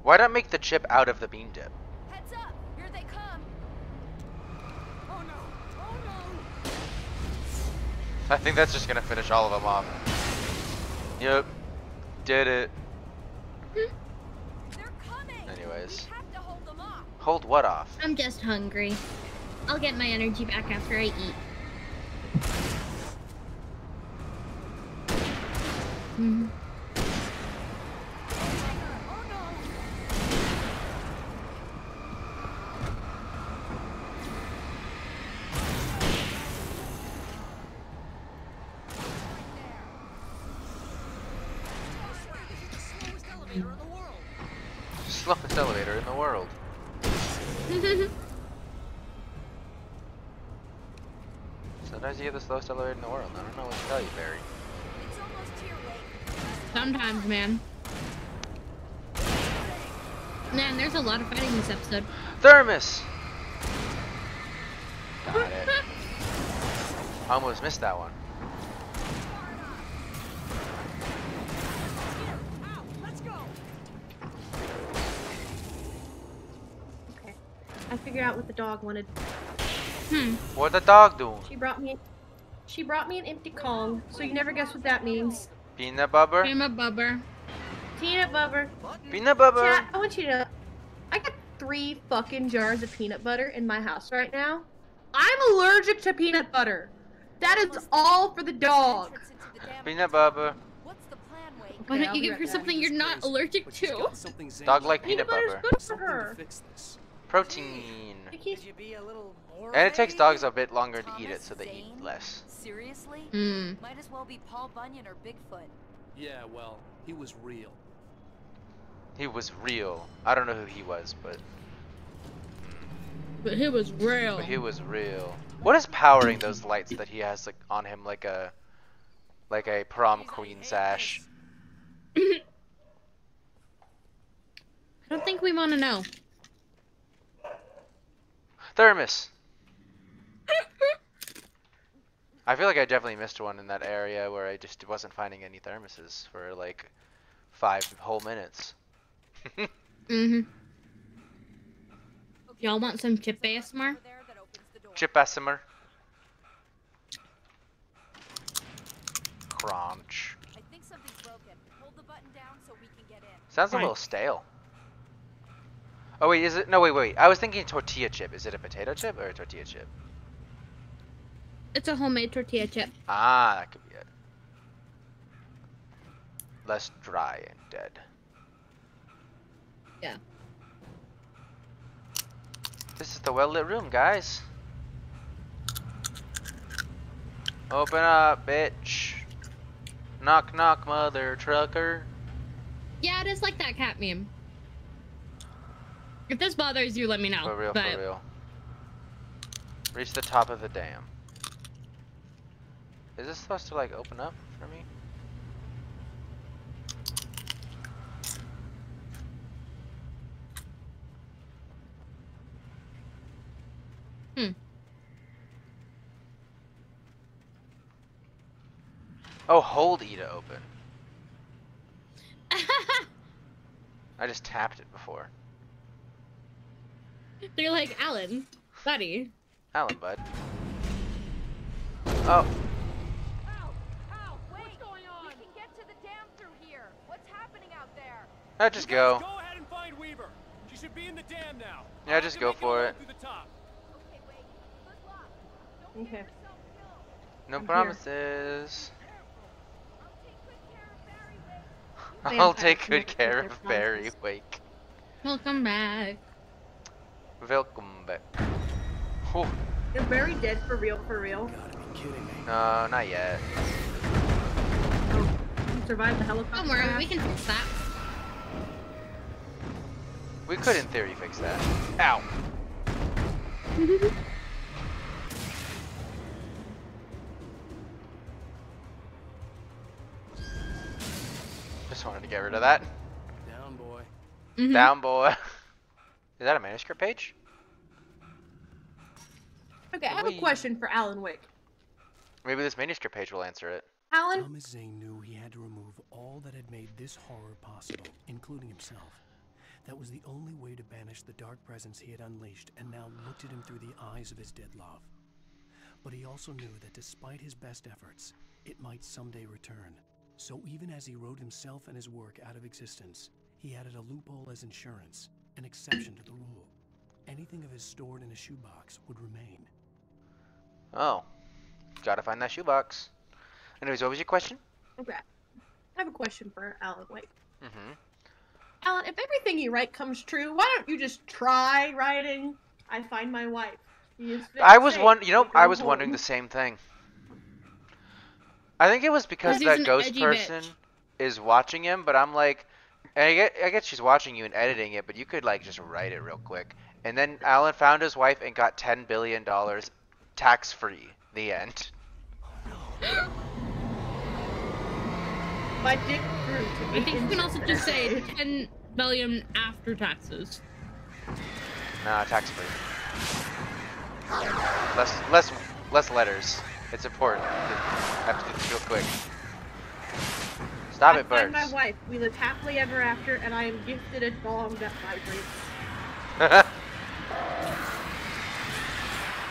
Why not make the chip out of the bean dip? Heads up. Here they come. Oh no. Oh no. I think that's just gonna finish all of them off. Yep. Did it. They're coming. Anyways. We have to hold them off. Hold what off? I'm just hungry. I'll get my energy back after I eat. Mhm. Oh no. Slowest elevator in the world. Sometimes you get the slowest elevator in the world. I don't know what to tell you, Barry. It's almost here, Wake. Sometimes, man. Man, there's a lot of fighting this episode. Thermos! Got it. Almost missed that one. Ow, let's go. Okay. I figured out what the dog wanted. Hmm. What the dog doing? She brought me She brought me an empty Kong, so you never guess what that means. Peanut butter? Peanut butter. Peanut butter. Peanut butter. Chat, I want you to... I got 3 fucking jars of peanut butter in my house right now. I'm allergic to peanut butter. That is all for the dog. Peanut butter. Why don't you give her something you're not allergic to? Dog like peanut butter's butter. good for her. Protein. Could you be a little more And it takes ready? dogs a bit longer to eat it, so they eat Zane? less. Seriously? Might as well be Paul Bunyan or Bigfoot. Yeah, well, he was real. He was real. I don't know who he was, but But he was real. he was real. What is powering those lights that he has like on him like a prom queen sash? I don't think we want to know. Thermos. I feel like I definitely missed one in that area where I just wasn't finding any thermoses for like 5 whole minutes. Y'all want some chip ASMR? Chip ASMR. Crunch. I think something's broken. Hold the button down so we can get in. Sounds a little stale. Oh wait, is it? No, wait. I was thinking tortilla chip. Is it a potato chip or a tortilla chip? It's a homemade tortilla chip. Ah, that could be it. Less dry and dead. Yeah. This is the well-lit room, guys. Open up, bitch. Knock, knock, mother trucker. Yeah, it is like that cat meme. If this bothers you, let me know. For real, but... for real. Reach the top of the dam. Is this supposed to like open up for me? Oh, hold E to open. I just tapped it before. They're like, Alan, buddy. Alan, bud. Oh. Ow! Wait! What's going on? We can get to the dam through here. What's happening out there? Yeah, just go. Go ahead and find Weaver. She should be in the dam now. Yeah, just go for it. Through the top. Okay, wait. Good luck. Don't Okay. get yourself killed. No I'm promises. I'll take good care of Barry Wake. I'll take good care of Barry Wake. Welcome back. Welcome back. Oh. Is Barry dead for real, for real? Gotta be kidding me. No, not yet. Oh, he survived the helicopter Don't worry, crash? we can fix that. We could, in theory, fix that. Ow. Just wanted to get rid of that. Down, boy. Down, boy. Is that a manuscript page? Okay, I have a question for Alan Wake. Maybe this manuscript page will answer it. Alan? Thomas Zane knew he had to remove all that had made this horror possible, including himself. That was the only way to banish the dark presence he had unleashed and now looked at him through the eyes of his dead love. But he also knew that despite his best efforts, it might someday return. So even as he wrote himself and his work out of existence, he added a loophole as insurance, an exception to the rule. Anything of his stored in a shoebox would remain. Oh. Gotta find that shoebox. Anyways, what was your question? Okay. I have a question for Alan Wake. Mm-hmm. Alan, if everything you write comes true, why don't you just try writing I Find My Wife? I was wondering the same thing. I think it was because He's that an ghost edgy person bitch. is watching him, but I'm like, I guess she's watching you and editing it, but you could like just write it real quick. And then Alan found his wife and got $10 billion tax-free. The end. My dick grew to I think you can also just say 10 billion after taxes. Nah, tax-free. Less letters. It's important. I have to do this real quick. Stop I it, find birds. my wife. We live happily ever after, and I am gifted a dog that vibrates.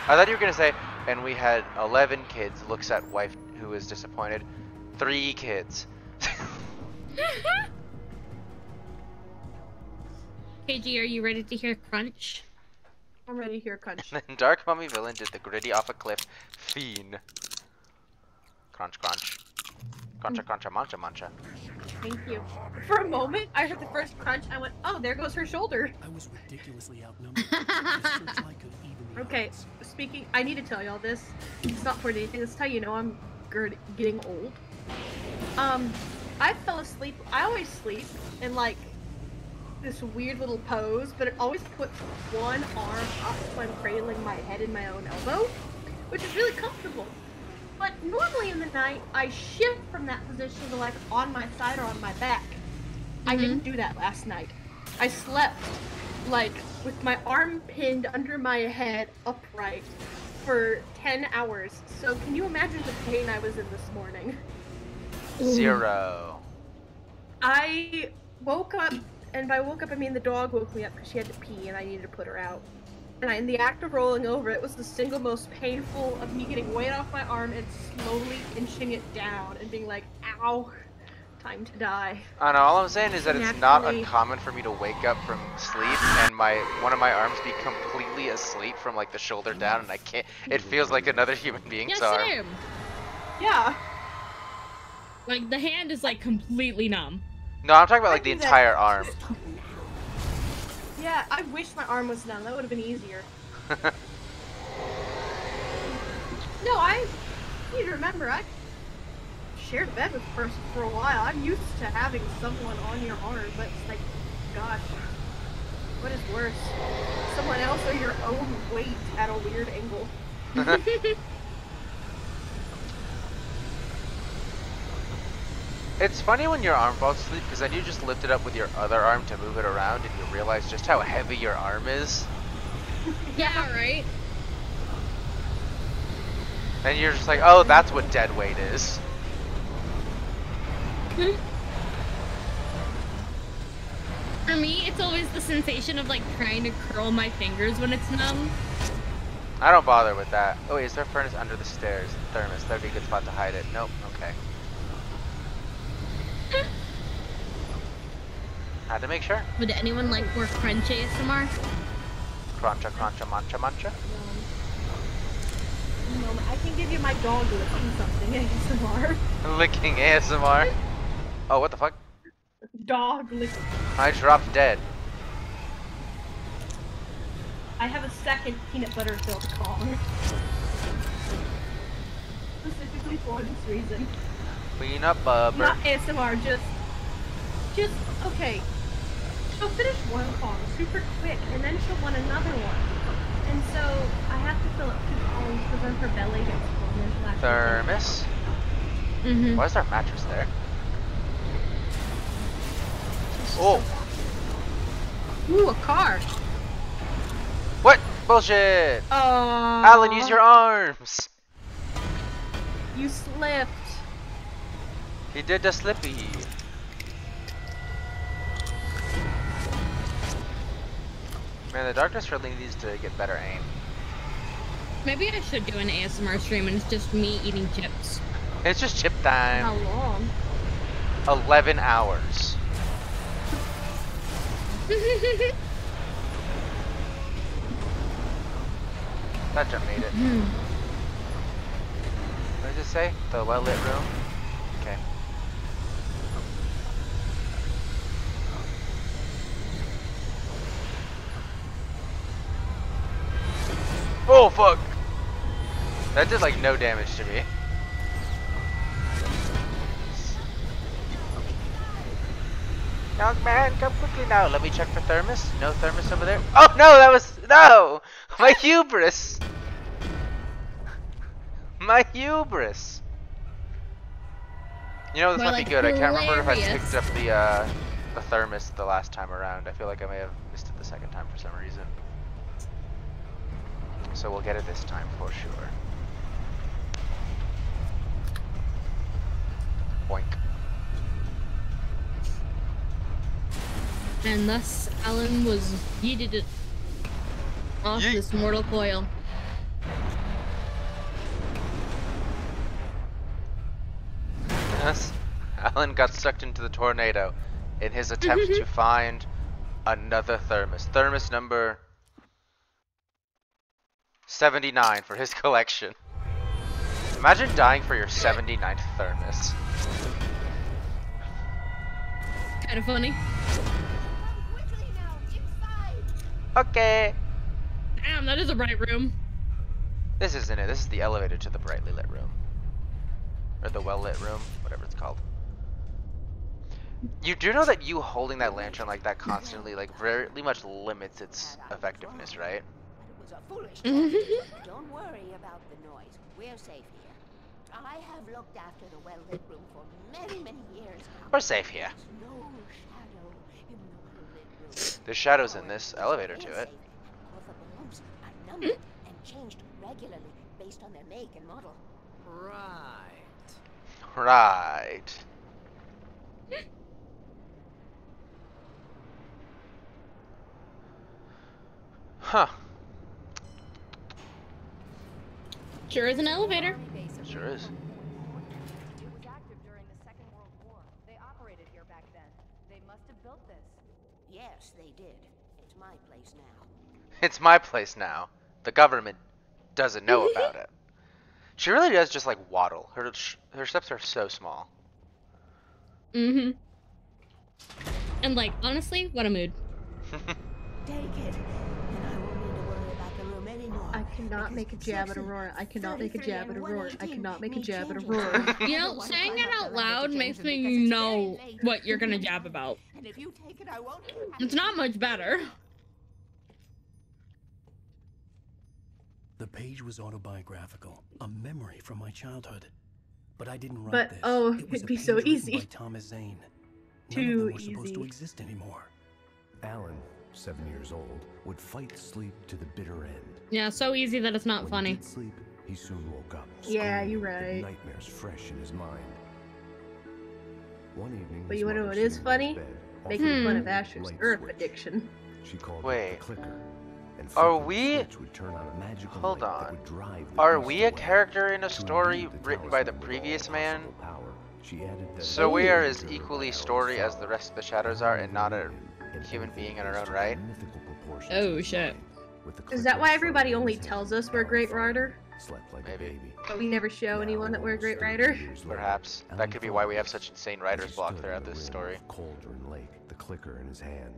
I thought you were gonna say, and we had 11 kids. Looks at wife who is disappointed. 3 kids. KG, are you ready to hear crunch? I'm ready to hear crunch. And then Dark Mummy Villain did the gritty off a cliff. Fiend. Crunch, crunch. Cruncha, cruncha, mancha, mancha. Thank you. For a moment, I heard the first crunch. I went, oh, there goes her shoulder. I was ridiculously outnumbered. The searchlight could even the Okay, odds. speaking, I need to tell y'all this. It's not for anything. This is how you know I'm getting old. I fell asleep. I always sleep in like this weird little pose, but it always puts one arm up so I'm cradling my head in my own elbow, which is really comfortable. But normally in the night, I shift from that position to like on my side or on my back. I didn't do that last night. I slept like with my arm pinned under my head upright for 10 hours. So can you imagine the pain I was in this morning? 0. I woke up, and by woke up I mean the dog woke me up because she had to pee and I needed to put her out. And in the act of rolling over, it was the single most painful of me getting weight off my arm and slowly inching it down and being like, ow, time to die. I know, all I'm saying is that it's not Naturally. uncommon for me to wake up from sleep and one of my arms be completely asleep from like the shoulder down, and I can't, it feels like another human being's Yes, arm. same. Yeah. Like the hand is like completely numb. No, I'm talking about like the I do that. entire arm. Yeah, I wish my arm was numb. That would have been easier. No, I need to remember, I shared a bed with a person for a while. I'm used to having someone on your arm, but it's like, gosh, what is worse? Someone else or your own weight at a weird angle? It's funny when your arm falls asleep, because then you just lift it up with your other arm to move it around, and you realize just how heavy your arm is. Yeah, right? And you're just like, oh, that's what dead weight is. For me, it's always the sensation of like trying to curl my fingers when it's numb. I don't bother with that. Oh wait, is there a furnace under the stairs? Thermos, that'd be a good spot to hide it. Nope, okay. Had to make sure. Would anyone like more crunch ASMR? Cruncha, cruncha, mancha, mancha. I can give you my dog licking something ASMR. Licking ASMR. Oh, what the fuck? Dog licking. I dropped dead. I have a second peanut butter filled Kong. Specifically for this reason. Peanut butter. Not ASMR, just okay. She'll finish one Kong super quick, and then she'll want another one. And so I have to fill up 2 Kongs because then her belly gets full and then she'll actually Thermos. Why is there a mattress there? Oh. Ooh, a car. What? Bullshit. Alan, use your arms. You slipped. He did the slippy. Man, the darkness really needs to get better aim. Maybe I should do an ASMR stream and it's just me eating chips. It's just chip time. How long? 11 hours. That jump made it. What does it say? The well-lit room? Okay. Oh, fuck! That did, like, no damage to me. Young man, come quickly now. Let me check for thermos. No thermos over there. Oh, no, that was... No! My hubris! My hubris! You know, this More might like be good. I can't remember if I hilarious. picked up the thermos the last time around. I feel like I may have missed it the second time for some reason. So we'll get it this time for sure. Boink. And thus, Alan was yeeted it off this mortal coil. Yes. Alan got sucked into the tornado in his attempt to find another thermos. Thermos number 79 for his collection. Imagine dying for your 79th thermos. Kind of funny. Okay. Damn, that is a bright room. This isn't it. This is the elevator to the brightly lit room. Or the well lit room, whatever it's called. You do know that you holding that lantern like that constantly, like, very much limits its effectiveness, right? Don't worry about the noise. We're safe here. I have looked after the well-lit room for many, many years now. We're safe here. No shadow in the well-lit room. There's shadows in this elevator to it. Well, the balloons are numbered and changed regularly based on their make and model. Right. Right. Huh. Sure is an elevator. Sure is. It was active during the Second World War. They operated here back then. They must have built this. Yes, they did. It's my place now. It's my place now. The government doesn't know about it. She really does just like waddle. Her steps are so small. Mm-hmm. And like, honestly, what a mood. Take it. And I won't need to worry about the room anymore. I cannot make a jab at Aurora. I cannot make a jab at Aurora. I cannot make a jab at Aurora. You know, saying it out loud makes me know what you're gonna jab about. And if you take it, I won't. It's not much better. The page was autobiographical, a memory from my childhood. But I didn't write But this. oh, It was it'd a be page so written easy. by Thomas Zane. None Too of them were supposed to easy. exist anymore. Alan, 7 years old, would fight sleep to the bitter end. Yeah, so easy that it's not When funny. he did sleep, he soon woke up. Yeah, screaming, you're with right. Nightmares fresh in his mind. One evening, But his you wanna know mother, what is sitting by his funny? bed, Making offered fun him of a Asher's light Earth switch. addiction. She called Wait. it the clicker. And Are flipping the we? switch would turn on a magical Hold light that on. would drive the Are beast we a away. character in a To story imbue the written by the talisman with all previous man? possible power, she added the So we are as driven by equally Alan's story as father, the rest of the shadows are, and not a him in human anything being in our close own to the right? mythical proportions Oh, of his shit. mind. With the Is that clicker why firmly everybody in only his tells hand, us we're a great Alan writer? slept like Maybe. a baby. But we never show Now, anyone that we're a almost great 30 writer? years later, Perhaps. Alan That could be thought why we of have this such insane as he writer's block stood throughout on the this rim story. of Cauldron Lake, the clicker in his hand.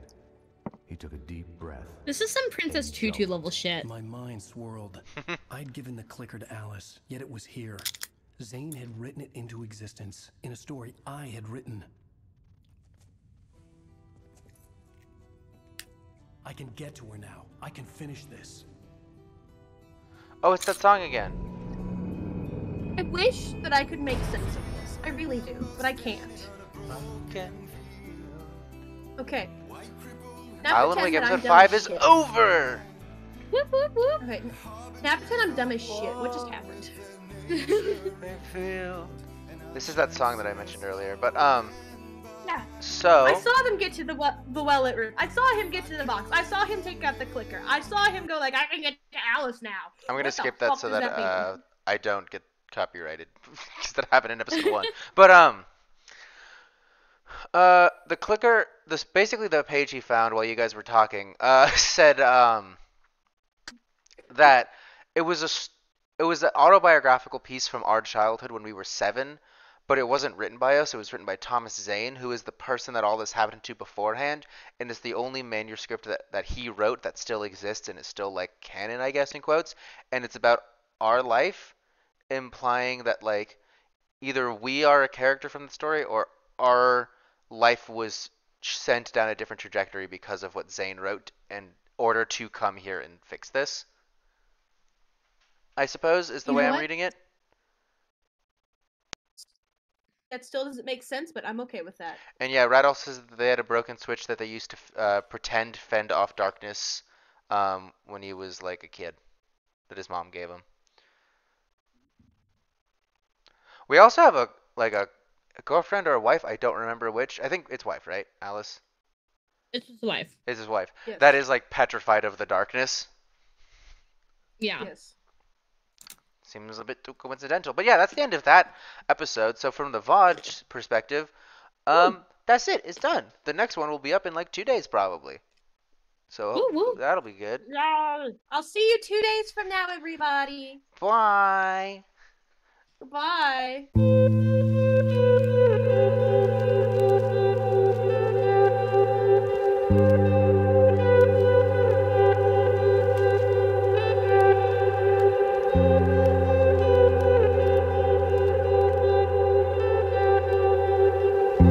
He took a deep breath. This is some Princess Tutu level shit. My mind swirled. I'd given the clicker to Alice, yet it was here. Zane had written it into existence in a story I had written. I can get to her now. I can finish this. Oh, it's that song again. I wish that I could make sense of this. I really do, but I can't. Okay. Now Alan pretend Wake that I'm episode dumb 5 as is shit. over! Whoop, whoop, whoop. Okay. Now pretend I'm dumb as shit. What just happened? This is that song that I mentioned earlier, but Yeah. so I saw them get to the well-lit room. I saw him get to the box. I saw him take out the clicker. I saw him go like, I can get to Alice now. I'm gonna What the skip that fuck so does that mean? I don't get copyrighted because that happened in episode 1. But the clicker, this basically the page he found while you guys were talking, said that it was an autobiographical piece from our childhood when we were 7, but it wasn't written by us. It was written by Thomas Zane, who is the person that all this happened to beforehand, and it's the only manuscript that he wrote that still exists and is still like canon, I guess in quotes, and it's about our life, implying that like either we are a character from the story or our life was sent down a different trajectory because of what Zane wrote in order to come here and fix this. I suppose is the You way know I'm what? reading it. That still doesn't make sense, but I'm okay with that. And yeah, Radolf says that they had a broken switch that they used to pretend fend off darkness when he was like a kid that his mom gave him. We also have a girlfriend or a wife. I don't remember which. I think it's wife, right? Alice It's his wife. is his wife. Yes. That is like petrified of the darkness. Yeah. Yes. Seems a bit too coincidental. But yeah, that's the end of that episode. So from the Vods perspective, that's it. It's done. The next one will be up in like 2 days probably. So that'll be good. Yay! I'll see you 2 days from now, everybody. Bye. Goodbye.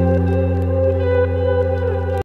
Thank you.